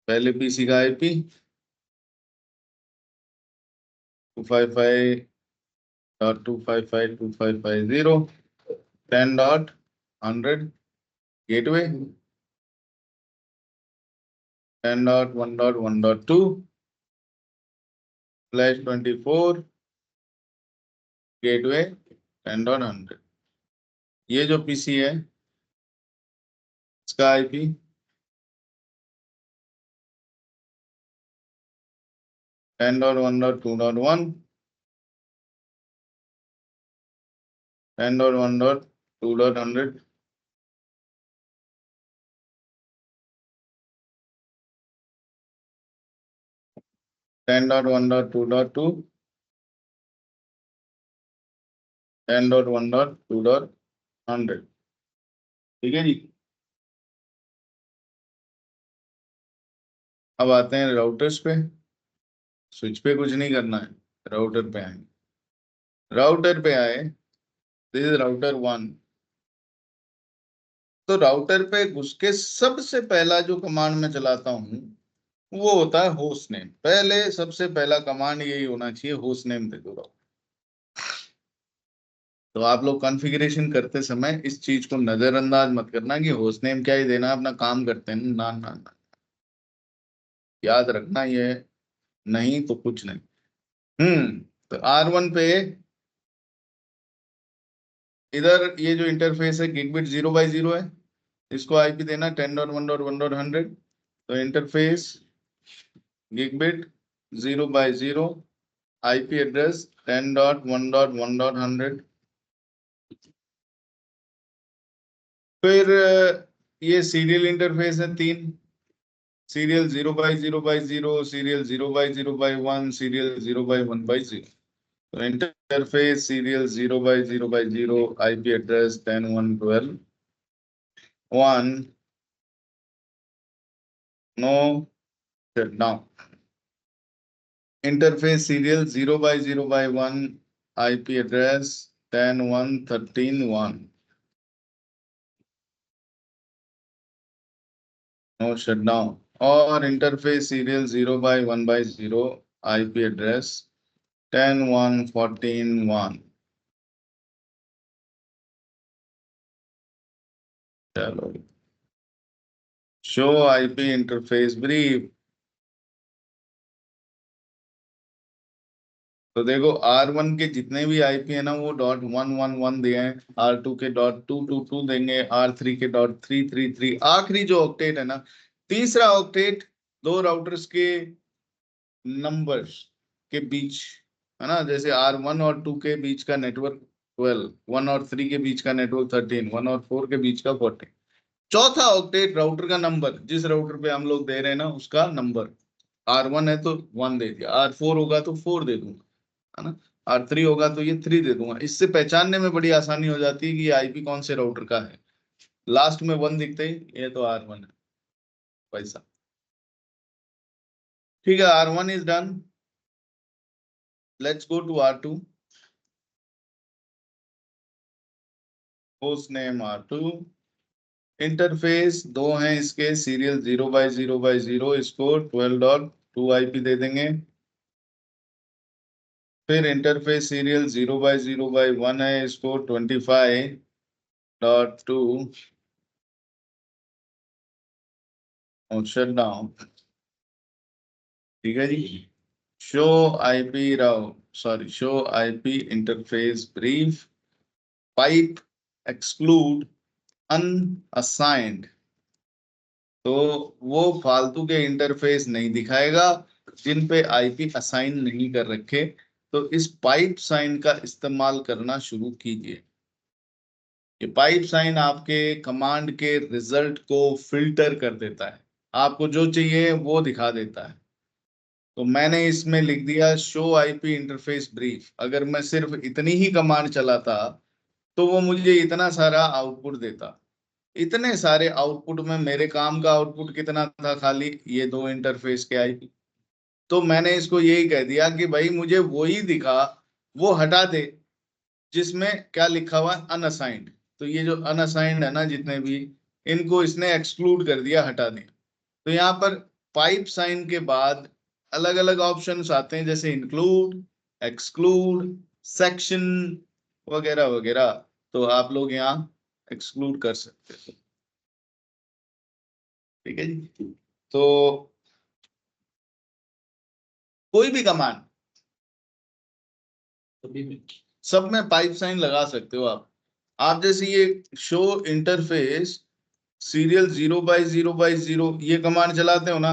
पहले पीसी का आईपी 255.255.255.0, 10.100 गेटवे, 10.1.1.2 /24 गेटवे 10.100। ये जो पीसी है इसका आईपी 10.1.2.1 10.1.2.100 10.1.2.2 10.1.2.100। ठीक है जी। अब आते हैं राउटर्स पे। स्विच पे कुछ नहीं करना है, राउटर पे आएंगे। राउटर पे आए, दिस इज राउटर 1। तो राउटर पे घुस के सबसे पहला जो कमांड मैं चलाता हूँ वो होता है होस्ट नेम। पहले सबसे पहला कमांड यही होना चाहिए, होस्ट नेम दे दो। तो आप लोग कॉन्फ़िगरेशन करते समय इस चीज को नजरअंदाज मत करना कि होस्ट नेम क्या ही देना, अपना काम करते हैं ना ना ना, याद रखना ये, नहीं तो कुछ नहीं। तो R1 पे इधर ये जो इंटरफेस है गिगबिट 0/0 है, इसको आईपी देना 10.1.1.100। तो इंटरफेस गिगबिट 0/0 आईपी एड्रेस 10.1.1.100। फिर ये सीरियल इंटरफेस है 3, सीरियल 0/0/0, सीरियल 0/0/1, सीरियल 0/1/0। तो interface serial 0/0/0 IP address 10.1.12.1 no shutdown. Interface serial 0/0/1 IP address 10.1.13.1 no shutdown. और इंटरफेस सीरियल 0/1/0 आईपी एड्रेस 10.1.14.1। चलो, शो आईपी इंटरफेस ब्रीफ। तो देखो R1 के जितने भी आईपी है ना वो .111 दिए हैं, R2 के .222 देंगे, R3 के .333। आखिरी जो ऑक्टेट है ना, तीसरा ऑक्टेट दो राउटर्स के नंबर्स के बीच है ना, जैसे R1 और 2 के बीच का नेटवर्क 12, 1 और 3 के बीच का नेटवर्क 13, 1 और 4 के बीच का 14। चौथा ऑक्टेट राउटर का नंबर, जिस राउटर पे हम लोग दे रहे हैं ना उसका नंबर। R1 है तो 1 दे दिया, R4 होगा तो 4 दे दूंगा, है ना, R3 होगा तो ये 3 दे दूंगा। इससे पहचानने में बड़ी आसानी हो जाती है कि ये आईपी कौन से राउटर का है। लास्ट में 1 दिखते ही ये तो R1 है पैसा। ठीक है, R1 is done. Let's go to R2। Host name R2, interface दो हैं इसके, सीरियल 0/0/0, इसको 12.2 आईपी दे देंगे। फिर इंटरफेस सीरियल 0/0/1 है, इसको 25.2 और शट डाउन। ठीक है जी। Show IP show IP interface brief pipe exclude unassigned. तो वो फालतू के इंटरफेस नहीं दिखाएगा जिन पे आईपी असाइन नहीं कर रखे। तो इस पाइप साइन का इस्तेमाल करना शुरू कीजिए। ये पाइप साइन आपके कमांड के रिजल्ट को फिल्टर कर देता है, आपको जो चाहिए वो दिखा देता है। तो मैंने इसमें लिख दिया शो आईपी इंटरफेस ब्रीफ। अगर मैं सिर्फ इतनी ही कमांड चलाता तो वो मुझे इतना सारा आउटपुट देता। इतने सारे आउटपुट में मेरे काम का आउटपुट कितना था, खाली ये दो इंटरफेस के आईपी। तो मैंने इसको यही कह दिया कि भाई मुझे वही दिखा, वो हटा दे जिसमें क्या लिखा हुआ है अनअसाइंड। तो ये जो अनअसाइंड है ना जितने भी, इनको इसने एक्सक्लूड कर दिया, हटा दिया। तो यहाँ पर पाइप साइन के बाद अलग अलग ऑप्शंस आते हैं, जैसे इंक्लूड, एक्सक्लूड, सेक्शन वगैरह वगैरह। तो आप लोग यहाँ एक्सक्लूड कर सकते हैं। ठीक है जी। तो कोई भी कमांड सभी में सब में पाइप साइन लगा सकते हो आप जैसे ये शो इंटरफेस सीरियल 0/0/0 ये कमांड चलाते हो ना,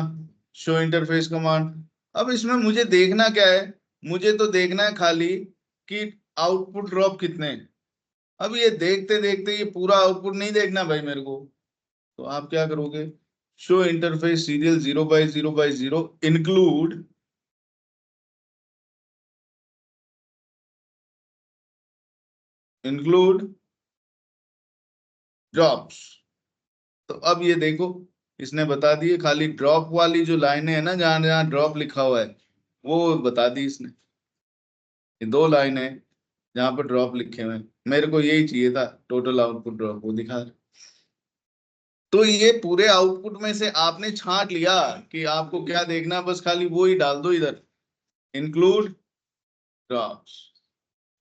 शो इंटरफेस कमांड। अब इसमें मुझे देखना क्या है, मुझे तो देखना है खाली कि आउटपुट ड्रॉप कितने हैं। अब ये देखते देखते ये पूरा आउटपुट नहीं देखना भाई मेरे को, तो आप क्या करोगे, show interface serial 0/0/0 include drops. तो अब ये देखो इसने बता दिए, खाली ड्रॉप वाली जो लाइनें है ना, जहां जहां ड्रॉप लिखा हुआ है वो बता दी इसने। ये 2 लाइन है जहां पर ड्रॉप लिखे हुए हैं, मेरे को यही चाहिए था, टोटल आउटपुट ड्रॉप वो दिखा रहा है। तो ये पूरे आउटपुट में से आपने छांट लिया कि आपको क्या देखना, बस खाली वो ही डाल दो इधर, include drops,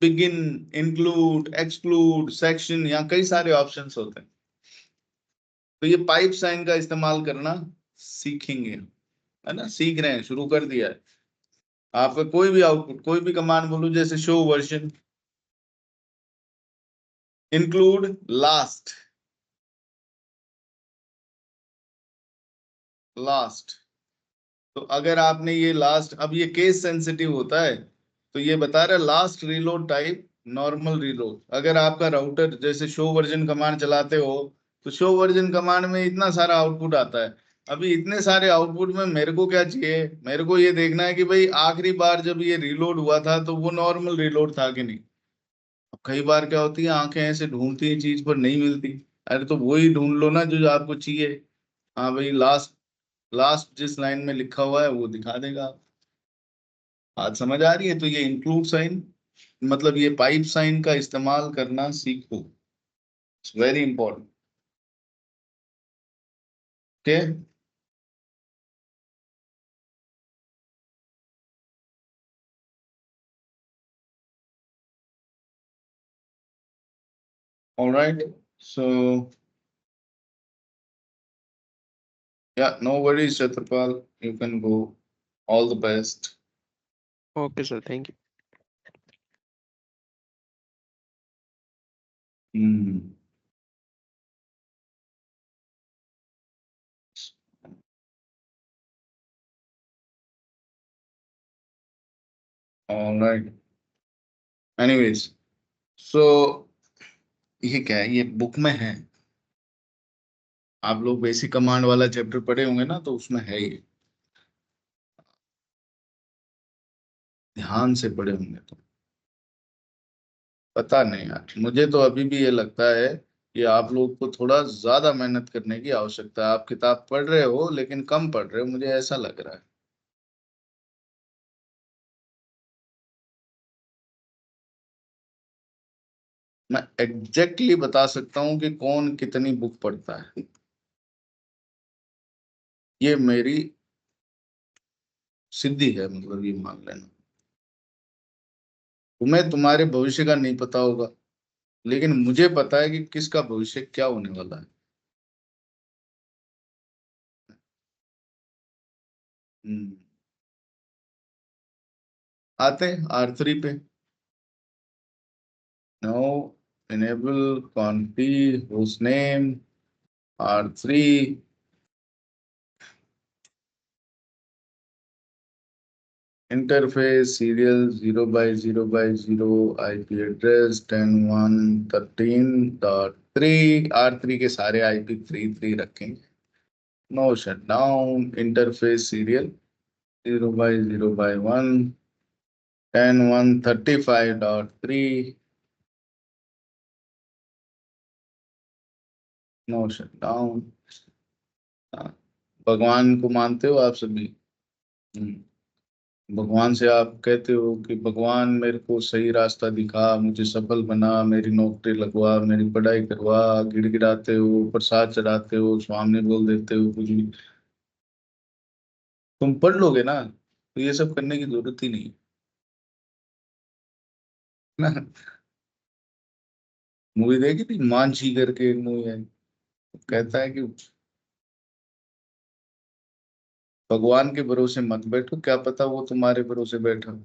begin, include, exclude, section, यहाँ कई सारे ऑप्शंस होते हैं। तो ये पाइप साइन का इस्तेमाल करना सीखेंगे, है ना, सीख रहे हैं, शुरू कर दिया है। आपका कोई भी आउटपुट, कोई भी कमांड बोलो, जैसे शो वर्जन, इंक्लूड लास्ट, तो अगर आपने ये लास्ट, अब ये केस सेंसिटिव होता है, तो ये बता रहा है last reload type normal reload. अगर आपका राउटर जैसे शो वर्जन कमांड चलाते हो, तो शो वर्जन कमांड में इतना सारा आउटपुट आता है। अभी इतने सारे आउटपुट में मेरे को क्या चाहिए, मेरे को ये देखना है कि भाई आखिरी बार जब ये रीलोड हुआ था तो वो नॉर्मल रीलोड था कि नहीं। अब कई बार क्या होती है, आंखें ऐसे ढूंढती है चीज पर नहीं मिलती, अरे तो वही ढूंढ लो ना जो आपको चाहिए। हाँ भाई, लास्ट लास्ट जिस लाइन में लिखा हुआ है वो दिखा देगा। आज समझ आ रही है? तो ये इंक्लूड साइन, मतलब ये पाइप साइन का इस्तेमाल करना सीखो, it's very important. Okay, alright, so yeah, no worries, Chatrapal, you can go, all the best. Okay, sir. Thank you. Hmm. All right, anyways, so ये क्या है, ये बुक में है, आप लोग बेसिक कमांड वाला चैप्टर पढ़े होंगे ना, तो उसमें है ये, ध्यान से पढ़े होंगे तो। पता नहीं यार, मुझे तो अभी भी ये लगता है कि आप लोग को थोड़ा ज्यादा मेहनत करने की आवश्यकता है। आप किताब पढ़ रहे हो लेकिन कम पढ़ रहे हो, मुझे ऐसा लग रहा है। मैं एग्जैक्टली बता सकता हूँ कि कौन कितनी बुक पढ़ता है, ये मेरी सिद्धि है, मतलब ये मान लेना। तुम्हें तुम्हारे भविष्य का नहीं पता होगा, लेकिन मुझे पता है कि किसका भविष्य क्या होने वाला है। हम्म, आते हैं R3 पे। No, enable confi hostname R3 interface serial 0/0/0 IP address 10.1.13.3 R3 के सारे IP 3 रखेंगे। No shutdown, interface serial 0/0/1 10.1.35.3 no shutdown. भगवान को मानते हो आप सभी? भगवान से आप कहते हो कि भगवान मेरे को सही रास्ता दिखा, मुझे सफल बना, मेरी नौकरी लगवा, मेरी पढ़ाई करवा, गिड़गिड़ाते हो, प्रसाद चढ़ाते हो, स्वामी बोल देते हो कुछ भी। तुम पढ़ लोगे ना, तो ये सब करने की जरूरत ही नहीं है ना। मूवी देखी थी मांझी करके, एक मूवी है, कहता है कि भगवान के भरोसे मत बैठो, क्या पता वो तुम्हारे भरोसे बैठा हो।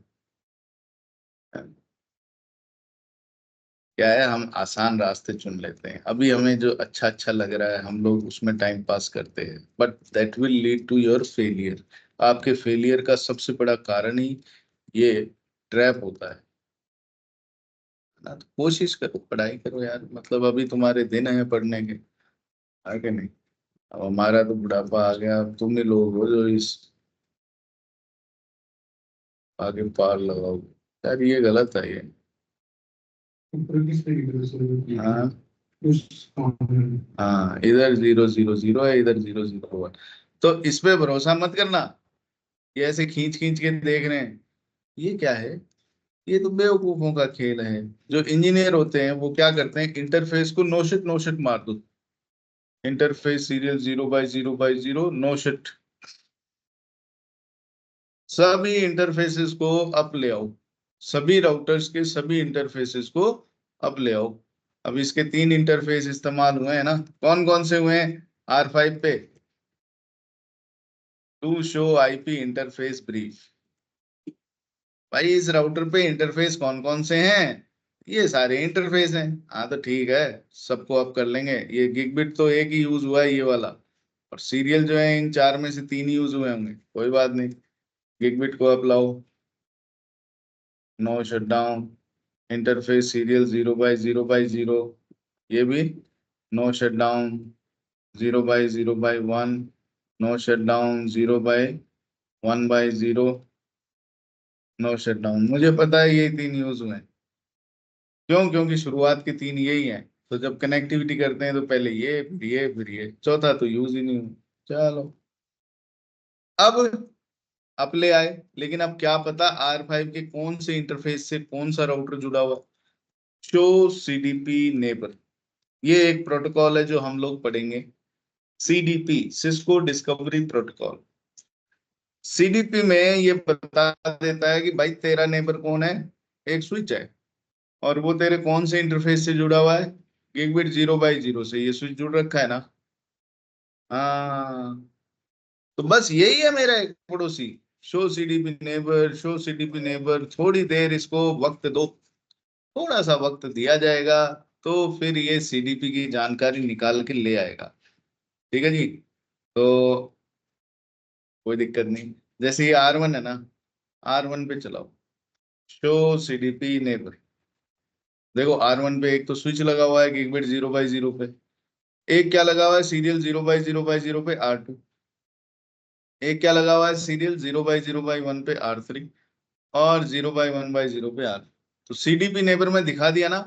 क्या है, हम आसान रास्ते चुन लेते हैं। अभी हमें जो अच्छा अच्छा लग रहा है हम लोग उसमें टाइम पास करते हैं, but that will lead to your failure. आपके फेलियर का सबसे बड़ा कारण ही ये ट्रैप होता है ना। तो कोशिश करो, पढ़ाई करो यार, मतलब अभी तुम्हारे दिन है पढ़ने के, आगे नहीं। अब हमारा तो बुढ़ापा आ गया, अब तुम ही लोग हो जो इस आगे पार लगाओगे यार, ये गलत है ये। ऊपर किस तरीके से हाँ उस हाँ, इधर 0 0 0 है, इधर 0 0 1। तो इस पे भरोसा मत करना, ये ऐसे खींच खींच के देख रहे हैं, ये क्या है, ये तो बेवकूफों का खेल है। जो इंजीनियर होते हैं वो क्या करते हैं, इंटरफेस को नो शिट मार दो, interface serial 0 by 0 no shut, सभी इंटरफेसेस को अप ले आओ, सभी राउटर्स के सभी इंटरफेसेस को अप ले आओ। अब इसके 3 इंटरफेस इस्तेमाल हुए हैं ना, कौन कौन से हुए हैं R5 पे, to show IP interface brief. भाई इस राउटर पे इंटरफेस कौन कौन से हैं, ये सारे इंटरफेस हैं। हाँ तो ठीक है, सबको अप कर लेंगे। ये गिगबिट तो एक ही यूज हुआ है ये वाला, और सीरियल जो है इन 4 में से 3 ही यूज हुए होंगे, कोई बात नहीं, गिगबिट को अप लाओ, no shutdown. Interface serial 0 by 0 ये भी no shutdown. 0 by 0 by 1 no shutdown. 0 by 1 by 0 no shutdown. मुझे पता है ये 3 यूज हुए हैं, क्यों, क्योंकि शुरुआत के 3 यही हैं। तो जब कनेक्टिविटी करते हैं तो पहले ये फिर ये फिर ये, चौथा तो यूज ही नहीं हुआ। चलो अब अपले आए, लेकिन अब क्या पता R5 के कौन से इंटरफेस से कौन सा राउटर जुड़ा हुआ। शो सीडीपी नेबर, ये एक प्रोटोकॉल है जो हम लोग पढ़ेंगे। CDP, Cisco discovery protocol. CDP में ये बता देता है कि भाई तेरा नेबर कौन है, एक स्विच है, और वो तेरे कौन से इंटरफेस से जुड़ा हुआ है, गिगबिट 0 बाई 0 से, ये स्विच जुड़ रखा है ना। हाँ, तो बस यही है मेरा एक पड़ोसी। Show CDP neighbour, show CDP neighbour, थोड़ी देर इसको वक्त दो, थोड़ा सा वक्त दिया जाएगा तो फिर ये सीडीपी की जानकारी निकाल के ले आएगा। ठीक है जी, तो कोई दिक्कत नहीं। जैसे ये R1 है ना, R1 पे चलाओ, शो सीडीपी नेबर। देखो R1 पे एक तो स्विच लगा हुआ है गिगबिट 0 बाई 0 पे, एक क्या लगा हुआ है सीरियल 0 बाई 0 बाई 0 पे R2, एक क्या लगा हुआ है सीरियल 0 बाई 0 बाई 1 पे R3, और 0 बाई 1 बाई 0 पे R। तो सीडीपी नेबर में दिखा दिया ना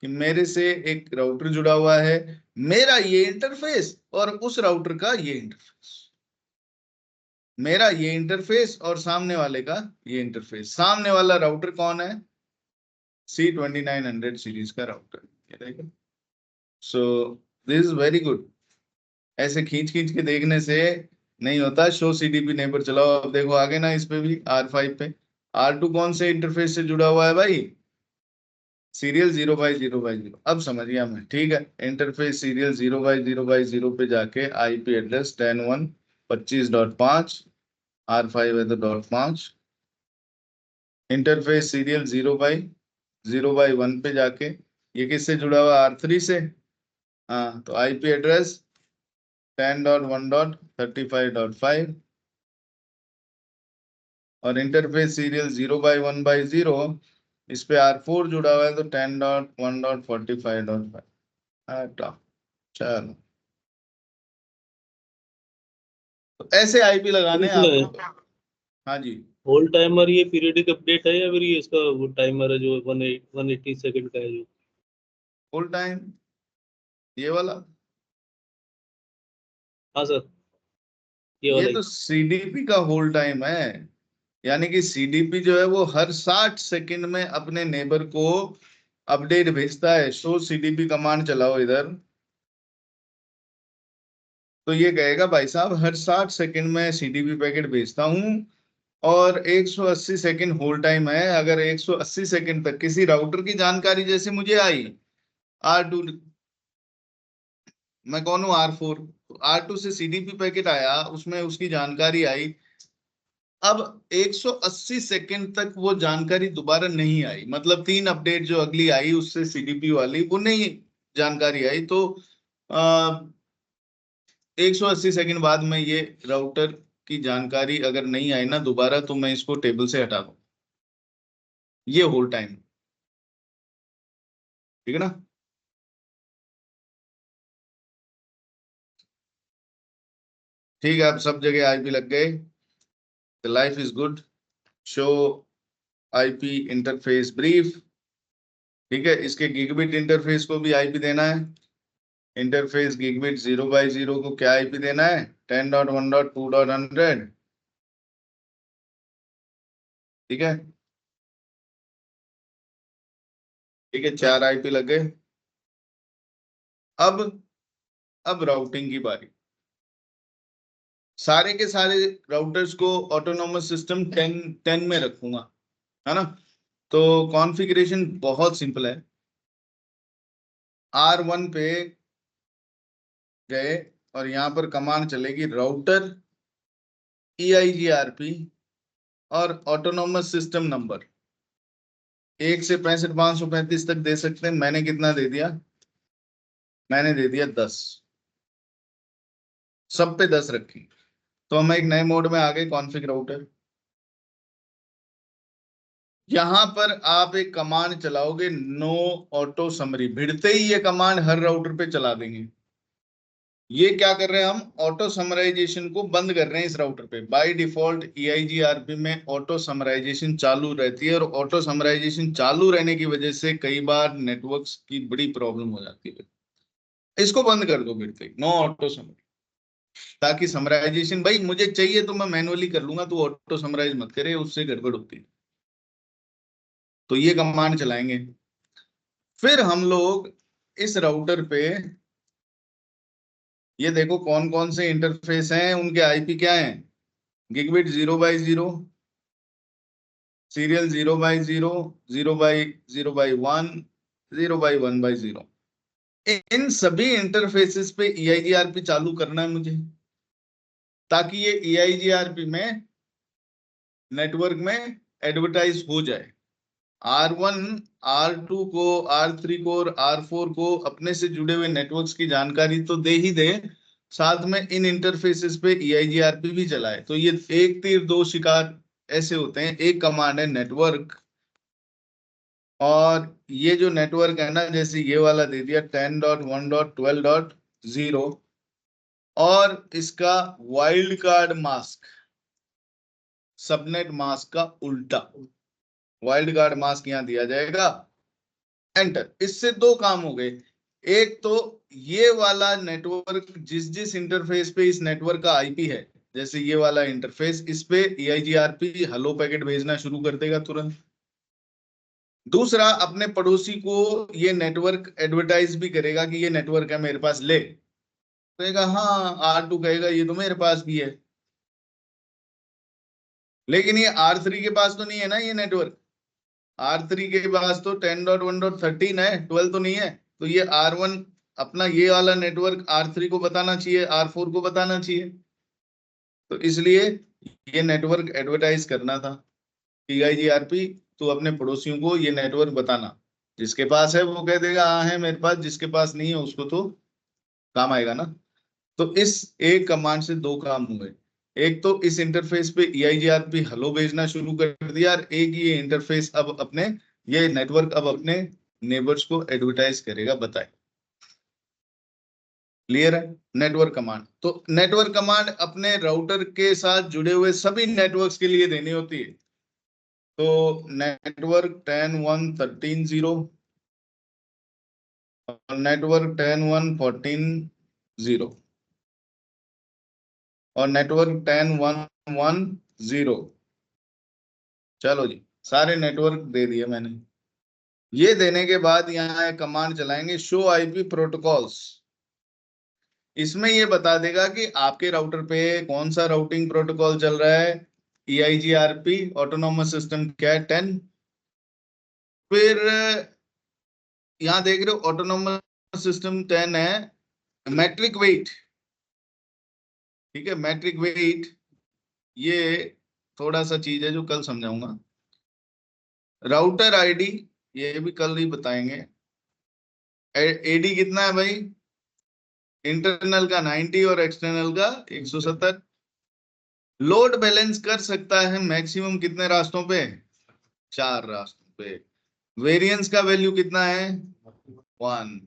कि मेरे से एक राउटर जुड़ा हुआ है, मेरा ये इंटरफेस और उस राउटर का ये इंटरफेस, मेरा ये इंटरफेस और सामने वाले का ये इंटरफेस। सामने वाला राउटर कौन है, C2900 सीरीज का राउटर, ये देखो। सो दिस इज वेरी गुड। ऐसे खींच खींच के देखने से नहीं होता। शो सीडीपी नेबर चलाओ, अब देखो आगे ना, इस पे भी R5 पे R2 कौन से इंटरफेस से जुड़ा हुआ है भाई, सीरियल 0 बाई 0 बाई 0। अब समझ गया मैं, ठीक है। इंटरफेस सीरियल 0 बाई 0 बाई 0 पे जाके आईपी एड्रेस 10.1.25.5, R5 है तो .5। इंटरफेस सीरियल 0 बाई 0 बाई 1 पे जाके ये किससे जुड़ा हुआ है, R3 से। हाँ, तो आईपी एड्रेस 10.1.35.5, और इंटरफेस सीरियल 0 बाई 1 बाई 0, इस पे R4 जुड़ा हुआ है तो 10.1.45.5। चलो, तो ऐसे आईपी लगाने हैं इसमें आपको। हाँ जी, होल टाइमर ये पीरियडिक अपडेट है या फिर ये इसका वो टाइमर है जो 180 सेकंड का है जो। फुल टाइम ये वाला, हाँ सर, ये ये वाला ही। तो सीडीपी का होल टाइम है। यानी कि सीडीपी जो है वो हर 60 सेकंड में अपने नेबर को अपडेट भेजता है। शो सीडीपी कमांड चलाओ इधर, तो ये कहेगा भाई साहब हर 60 सेकंड में सीडीपी पैकेट भेजता हूँ, और 180 सेकंड होल्ड टाइम है। अगर 180 सेकंड तक किसी राउटर की जानकारी जैसे मुझे आई, R2, मैं कौन हूँ R4, R2 से सीडीपी पैकेट आया, उसमें उसकी जानकारी आई, अब 180 सेकंड तक वो जानकारी दोबारा नहीं आई, मतलब 3 अपडेट जो अगली आई उससे सीडीपी वाली वो नहीं जानकारी आई, तो 180 सेकंड बाद में ये राउटर की जानकारी अगर नहीं आई ना दोबारा, तो मैं इसको टेबल से हटा दूं, ये होल्ड टाइम, ठीक है ना। ठीक है, अब सब जगह आईपी लग गए, the life is good, show IP interface brief, ठीक है। इसके गीगाबिट इंटरफेस को भी आईपी देना है, इंटरफेस गीगाबिट 0/0 को क्या आईपी देना है, 10.1.2.100, ठीक है। ठीक है, 4 आईपी लग गए। अब राउटिंग की बारी, सारे के सारे राउटर्स को ऑटोनोमस सिस्टम 10 में रखूंगा, है ना। तो कॉन्फ़िगरेशन बहुत सिंपल है, R1 पे गए और यहां पर कमांड चलेगी राउटर EIGRP और ऑटोनोमस सिस्टम नंबर 1 से 6535 तक दे सकते हैं। मैंने कितना दे दिया, मैंने दे दिया 10, सब पे 10 रखी। तो हम एक नए मोड में आ गए, कॉन्फ़िग राउटर। यहां पर आप एक कमांड चलाओगे, नो ऑटो समरी, भिड़ते ही ये कमांड हर राउटर पे चला देंगे। ये क्या कर रहे हैं, हम ऑटो समराइजेशन को बंद कर रहे हैं इस राउटर पे। बाय डिफॉल्ट EIGRP में ऑटो समराइजेशन चालू रहती है, और ऑटो समराइजेशन चालू रहने की वजह से कई बार नेटवर्क्स की बड़ी प्रॉब्लम हो जाती है। इसको बंद कर दो भिड़ते ही, नो ऑटो समरी, ताकि समराइजेशन, भाई मुझे चाहिए तो मैं मैनुअली कर लूंगा, तो ऑटो समराइज मत करे, उससे गड़बड़ होती है। तो ये कमांड चलाएंगे। फिर हम लोग इस राउटर पे ये देखो कौन कौन से इंटरफेस हैं, उनके आईपी क्या हैं, गिगबिट 0/0, सीरियल 0/0, 0/0/1, 0/1/0। इन सभी इंटरफेसेस पे EIGRP चालू करना है मुझे, ताकि ये EIGRP में नेटवर्क में एडवर्टाइज हो जाए। R1, R2 को, R3 को और R4 को अपने से जुड़े हुए नेटवर्क्स की जानकारी तो दे ही दे, साथ में इन इंटरफेसेस पे EIGRP भी चलाए। तो ये एक तीर दो शिकार ऐसे होते हैं। एक कमांड है नेटवर्क, और ये जो नेटवर्क है ना, जैसे ये वाला दे दिया 10.1.12.0, और इसका wild card mask, subnet mask का उल्टा वाइल्ड कार्ड मास्क यहां दिया जाएगा, एंटर। इससे दो काम हो गए। एक तो ये वाला नेटवर्क जिस जिस इंटरफेस पे इस नेटवर्क का आईपी है, जैसे ये वाला इंटरफेस, इस पे EIGRP हेलो पैकेट भेजना शुरू कर देगा तुरंत। दूसरा, अपने पड़ोसी को ये नेटवर्क एडवर्टाइज भी करेगा कि ये नेटवर्क है मेरे पास, ले, कहेगा हाँ, R2 कहेगा ये तो मेरे पास भी है, लेकिन ये R3 के पास तो नहीं है ना ये नेटवर्क। R3 के पास तो 10.1.13 है, 12 तो नहीं है। तो ये R1 अपना ये वाला नेटवर्क R3 को बताना चाहिए, R4 को बताना चाहिए। तो इसलिए ये नेटवर्क एडवर्टाइज करना था, EIGRP तो अपने पड़ोसियों को ये नेटवर्क बताना, जिसके पास है वो कह देगा हाँ है मेरे पास, जिसके पास नहीं है उसको तो काम आएगा ना। तो इस एक कमांड से दो काम हुए, एक तो इस इंटरफेस पे EIGRP हेलो भेजना शुरू कर दिया, और एक ये इंटरफेस अब अपने, ये नेटवर्क अब अपने नेबर्स को एडवर्टाइज करेगा, बताए। क्लियर है नेटवर्क कमांड। तो नेटवर्क कमांड अपने राउटर के साथ जुड़े हुए सभी नेटवर्क्स के लिए देनी होती है। तो नेटवर्क 10.1.13.0 और नेटवर्क 10.1.14.0 और नेटवर्क 10.1.1.0। चलो जी, सारे नेटवर्क दे दिए मैंने। ये देने के बाद यहाँ एक कमांड चलाएंगे, शो आईपी प्रोटोकॉल्स। इसमें ये बता देगा कि आपके राउटर पे कौन सा राउटिंग प्रोटोकॉल चल रहा है। EIGRP ऑटोनोमस सिस्टम क्या है, 10। फिर यहाँ देख रहे हो ऑटोनोमस सिस्टम 10 है, मैट्रिक वेट, ठीक है। मैट्रिक वेट ये थोड़ा सा चीज है जो कल समझाऊंगा। राउटर आईडी ये भी कल ही बताएंगे। एडी कितना है भाई, इंटरनल का 90 और एक्सटर्नल का 170। लोड बैलेंस कर सकता है मैक्सिमम कितने रास्तों पे, 4 रास्तों पे। वेरिएंस का वैल्यू कितना है, 1।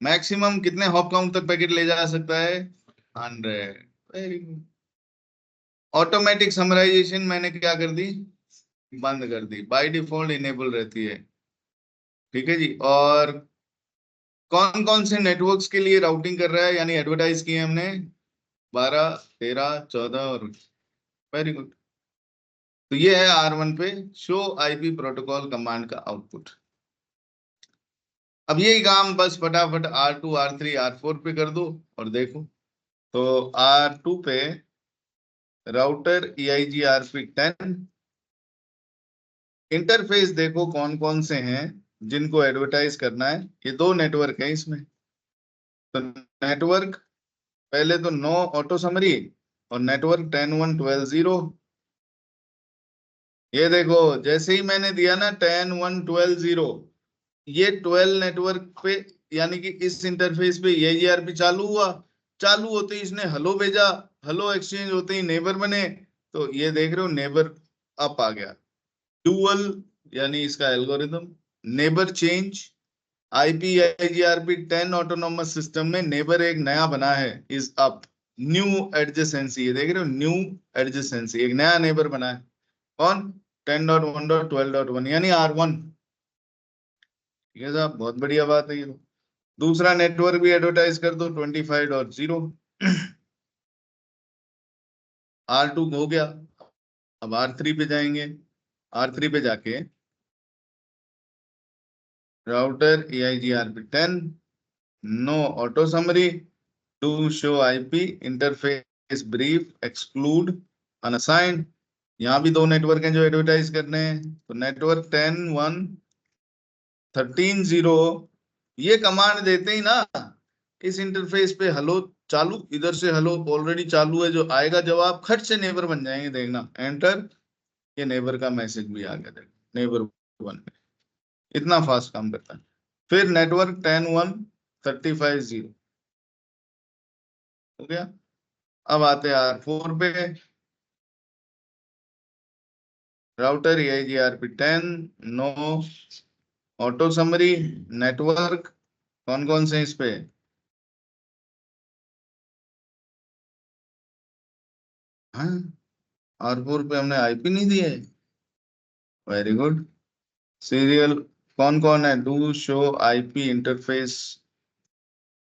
मैक्सिमम कितने हॉप काउंट तक पैकेट ले जा सकता है, 100। Very good. ऑटोमेटिक समराइजेशन मैंने क्या कर दी, बंद कर दी, बाय डिफॉल्ट इनेबल रहती है। ठीक है जी। और कौन कौन से नेटवर्क्स के लिए राउटिंग कर रहा है, यानी एडवर्टाइज किए हमने 12, 13, 14 और वेरी गुड। तो ये है R1 पे शो आईपी प्रोटोकॉल कमांड का आउटपुट। अब यही काम बस फटाफट R2, R3, R4 पे कर दो और देखो। तो R2 पे राउटर EIGRP10 इंटरफेस देखो कौन कौन से हैं जिनको एडवर्टाइज करना है। ये 2 नेटवर्क है इसमें। तो नेटवर्क पहले तो नो ऑटो समरी और नेटवर्क 10.1.12.0। ये देखो जैसे ही मैंने दिया ना 10.1.12.0, ये 12 नेटवर्क पे यानी कि इस इंटरफेस पे EIGRP चालू हुआ। चालू होते ही इसने हेलो भेजा, हेलो एक्सचेंज होते ही नेबर बने। तो ये देख रहे हो नेबर अप आ गया। डुअल यानी इसका algorithm neighbour change IP EIGRP10 autonomous system में नेबर एक नया बना है, इज अप। न्यू एडजेसेंसी, ये देख रहे हो न्यू एडजेसेंसी, एक नया नेबर बना है। कौन, 10.1.12.1 यानी R1। ठीक है साहब, बहुत बढ़िया बात है ये। दूसरा नेटवर्क भी एडवर्टाइज कर दो 25.0। R2 हो गया। अब R3 पे जाएंगे। R3 पे जाके router EIGRP10 no auto summary to show IP interface brief exclude unassigned. यहाँ भी 2 नेटवर्क हैं जो एडवर्टाइज करने हैं। तो नेटवर्क 10.1.13.0 ये कमांड देते ही ना इस इंटरफेस पे हेलो चालू, इधर से हेलो ऑलरेडी चालू है, जो आएगा जवाब खट से नेबर बन जाएंगे। देखना एंटर, ये नेबर का मैसेज भी आ गया, देख नेबर 1। इतना फास्ट काम करता है। फिर नेटवर्क 10.1.35.0 हो गया। अब आते हैं R4 पे। Router EIGRP10 no auto summary network कौन कौन से इस पे, हाँ R4 पे हमने आईपी नहीं दिए। Very good. सीरियल कौन कौन है, do show IP interface,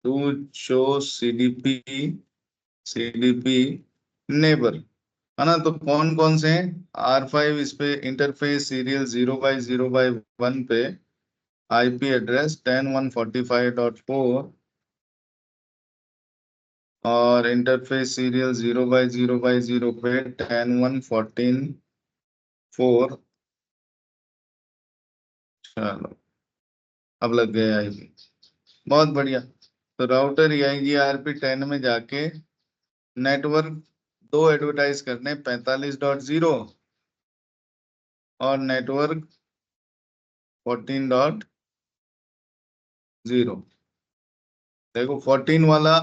do show CDP neighbour, है ना। तो कौन कौन से हैं, R5 इस पे इंटरफेस सीरियल 0/0/1 पे आईपी एड्रेस 10.145.4 और इंटरफेस सीरियल 0/0/0 पे 10.1.14.4। चलो अब लग गए आईपी, बहुत बढ़िया। तो राउटर EIGRP10 में जाके नेटवर्क 2 एडवर्टाइज करने 45.0 और नेटवर्क 14.0। देखो 14 वाला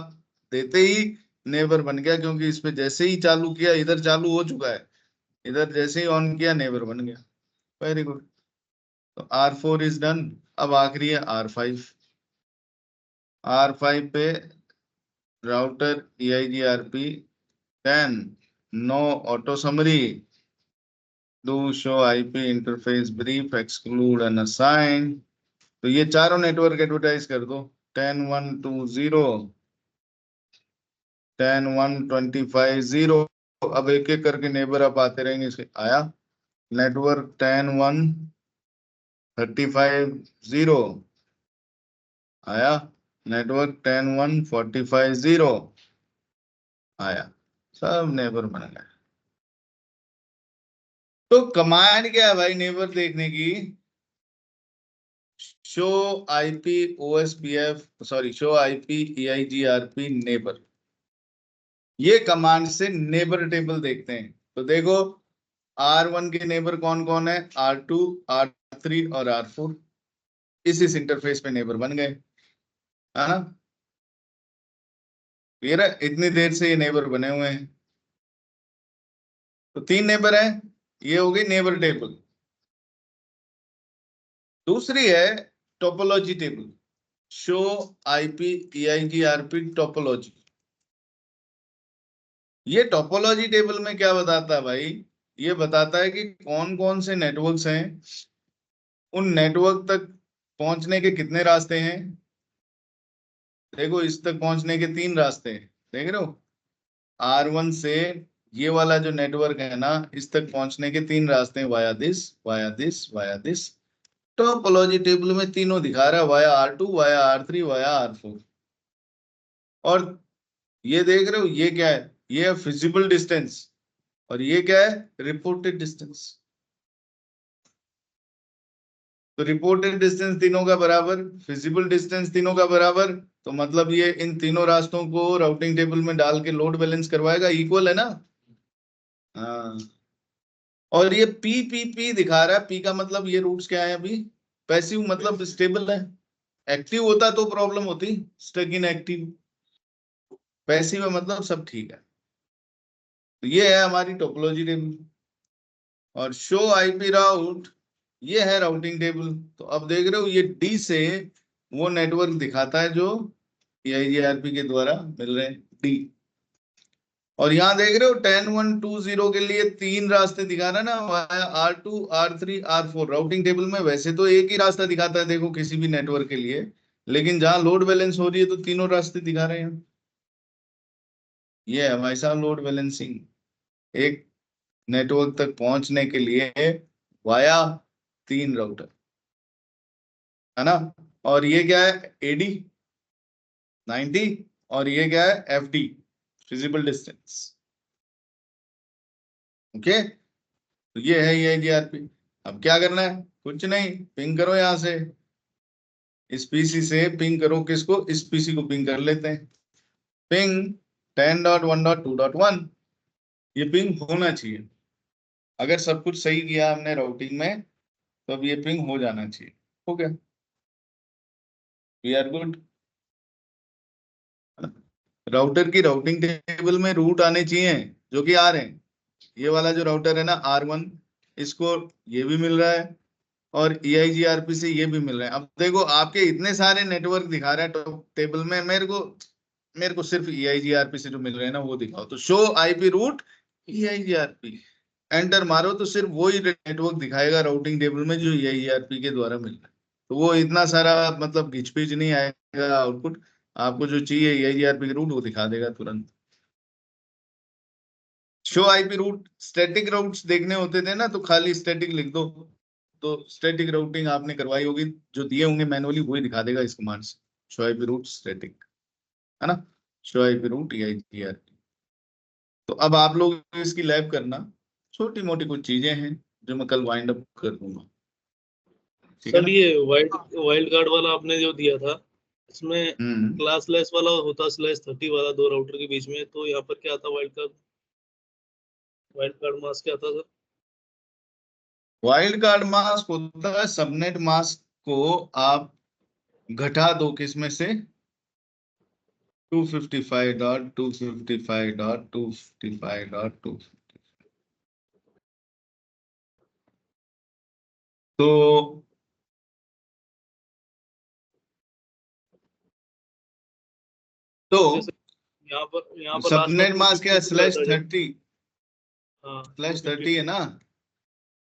देते ही नेबर बन गया, क्योंकि इस पे जैसे ही चालू किया इधर चालू हो चुका है, इधर जैसे ही ऑन किया नेबर बन गया। Very good. तो R4 इज डन। अब आखिरी है R5। R5 पे router EIGRP10 no auto summary do show IP interface brief exclude unassign. तो ये चारों नेटवर्क एडवर्टाइज कर दो 10.1.20 10.1.25.0। अब एक एक करके नेबर अप आते रहेंगे। इसके आया नेटवर्क 10.1.35.0 आया, नेटवर्क 10.1.45.0 आया, सब नेबर बन गए। तो कमांड क्या है भाई नेबर देखने की, show IP OSPF sorry show IP EIGRP neighbour. ये कमांड से नेबर टेबल देखते हैं। तो देखो R1 के नेबर कौन कौन है, R2, R3 और R4 इस इंटरफेस पे नेबर बन गए, है ना। क्लियर है, इतनी देर से ये नेबर बने हुए हैं। तो 3 नेबर है, ये हो गई नेबर टेबल। दूसरी है topology table, show IP EIGRP topology. ये टोपोलॉजी टेबल में क्या बताता है भाई, ये बताता है कि कौन कौन से नेटवर्क्स हैं, उन नेटवर्क तक पहुंचने के कितने रास्ते हैं। देखो इस तक पहुंचने के 3 रास्ते हैं, देख रहे हो। R1 से ये वाला जो नेटवर्क है ना, इस तक पहुंचने के 3 रास्ते हैं, via this, via this, via this. Topology table में तीनों दिखा रहा है, via R2, via R3, via R4। और ये देख रहे हो, ये क्या है, ये है फिजिबल डिस्टेंस, और ये क्या है, रिपोर्टेड डिस्टेंस। तो रिपोर्टेड डिस्टेंस तीनों का बराबर, फिजिबल डिस्टेंस तीनों का बराबर, तो मतलब ये इन तीनों रास्तों को राउटिंग टेबल में डाल के लोड बैलेंस करवाएगा, इक्वल है ना। हाँ, और ये P दिखा रहा है। P का मतलब ये रूट्स क्या है अभी, पैसिव मतलब स्टेबल है। एक्टिव होता तो प्रॉब्लम होती, स्टक इन एक्टिव। पैसिव है मतलब सब ठीक है। तो ये है हमारी टोपोलॉजी टेबल। और शो आईपी राउट, ये है राउटिंग टेबल। तो अब देख रहे हो, ये D से वो नेटवर्क दिखाता है जो EIGRP के द्वारा मिल रहे हैं, D। और यहाँ देख रहे हो 10.1.2.0 के लिए 3 रास्ते दिखा रहा है ना, R2, R3, R4। Routing table में वैसे तो एक ही रास्ता दिखाता है, देखो किसी भी नेटवर्क के लिए, लेकिन जहां लोड बैलेंस हो रही है तो तीनों रास्ते दिखा रहे हैं। ये है भाई साहब लोड बैलेंसिंग, एक नेटवर्क तक पहुंचने के लिए वाया 3 राउटर, है ना। और ये क्या है, AD 90, और ये क्या है, FD फिजिबल डिस्टेंस। ओके, तो ये है EIGRP। अब क्या करना है, कुछ नहीं, पिंग करो यहां से, इस PC से पिंग करो, किसको, इस PC को पिंग कर लेते हैं। पिंग 10.1.2.1, ये पिंग होना चाहिए। अगर सब कुछ सही किया हमने राउटिंग में, तो अब ये पिंग हो जाना चाहिए। हो गया, वी आर गुड। राउटर की राउटिंग टेबल में रूट आने चाहिए, जो कि आ रहे हैं। ये वाला जो राउटर है ना R1, इसको ये भी मिल रहा है, और EIGRP से ये भी मिल रहा है। अब देखो आपके इतने सारे नेटवर्क दिखा रहा है टेबल में, मेरे को सिर्फ EIGRP से जो मिल रहे हैं ना वो दिखाओ। तो show IP root EIGRP, enter मारो तो सिर्फ वही नेटवर्क दिखाएगा राउटिंग टेबल में जो EIGRP के द्वारा मिल रहा है। तो वो इतना सारा मतलब घिचपिच नहीं आएगा आउटपुट, आपको जो चाहिए EIGRP के रूट वो दिखा देगा तुरंत। Show IP root, static routes देखने होते थे ना, तो खाली स्टैटिक लिख दो, तो स्टैटिक राउटिंग आपने करवाई होगी, जो दिए होंगे मैनुअली वही दिखा देगा इस कमांड से, शो आईपी रूट स्टैटिक, है ना, शो आईपी रूट EIGRP। तो अब आप लोग इसकी लैब करना, छोटी मोटी कुछ चीजें हैं जो मैं कल वाइंड अप कर दूंगा, ठीक है सर ना। ये वाइल्ड कार्ड वाला आपने जो दिया था, इसमें हम्म, क्लास लेस वाला होता /30 वाला 2 राउटर के बीच में, तो यहाँ पर क्या था, वाइल्ड कार्ड मास्क क्या था सर? वाइल्ड कार्ड मास्क होता है सबनेट मास्क को आप घटा दो किसमें से, 255.255.255.2, तो जैसे यहाँ पर लास्ट में सबनेट मास्क क्या है, 252 आता है जब, /30, हाँ /30 है ना।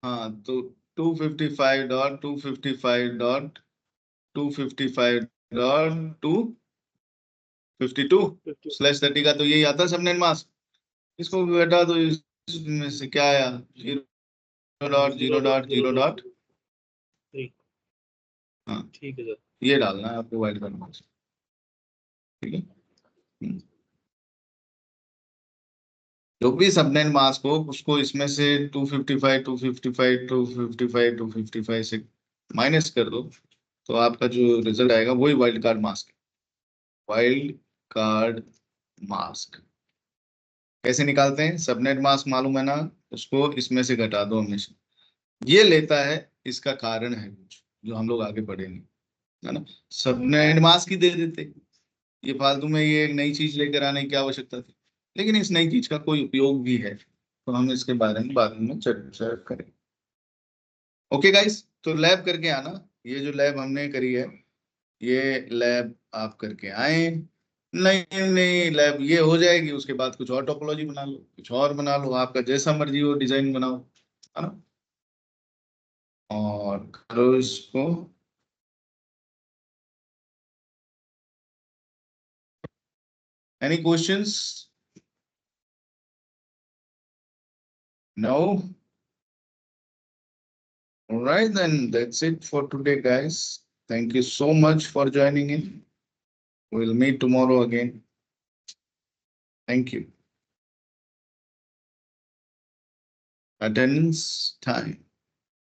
हाँ, तो 255.255.255.252/30 का तो यही आता है सबनेट मास्क। इसको घटा दो, इसमें से क्या आया, 0.0.0.0. ठीक हाँ, ठीक है सर। ये डालना है आपको वाइड करना है, ठीक है। जो भी सबनेट मास्क हो उसको इसमें से 255, 255, 255, 255 से माइनस कर दो, तो आपका जो रिजल्ट आएगा वही वाइल्ड कार्ड मास्क है। वाइल्ड कार्ड मास्क कैसे निकालते हैं, सबनेट मास्क मालूम है ना, उसको इसमें से घटा दो हमेशा। ये लेता है, इसका कारण है कुछ जो हम लोग आगे पढ़ेंगे, है ना। सबने एंड मास की दे देते, ये फालतू में ये एक नई चीज लेकर आने की क्या आवश्यकता थी। लेकिन इस नई चीज का कोई उपयोग भी है, तो हम इसके बारे में बाद में चर्चा करें। ओके गाइस, तो लैब करके आना। ये जो लैब हमने करी है, ये लैब आप करके आए। नहीं नहीं, लैब ये हो जाएगी, उसके बाद कुछ और टोपोलॉजी बना लो, कुछ और बना लो, आपका जैसा मर्जी हो डिजाइन बनाओ, है ना। और करो इसको। Any questions? No? All right, then that's it for today, guys. Thank you so much for joining in. We'll meet tomorrow again. Thank you. Attendance time.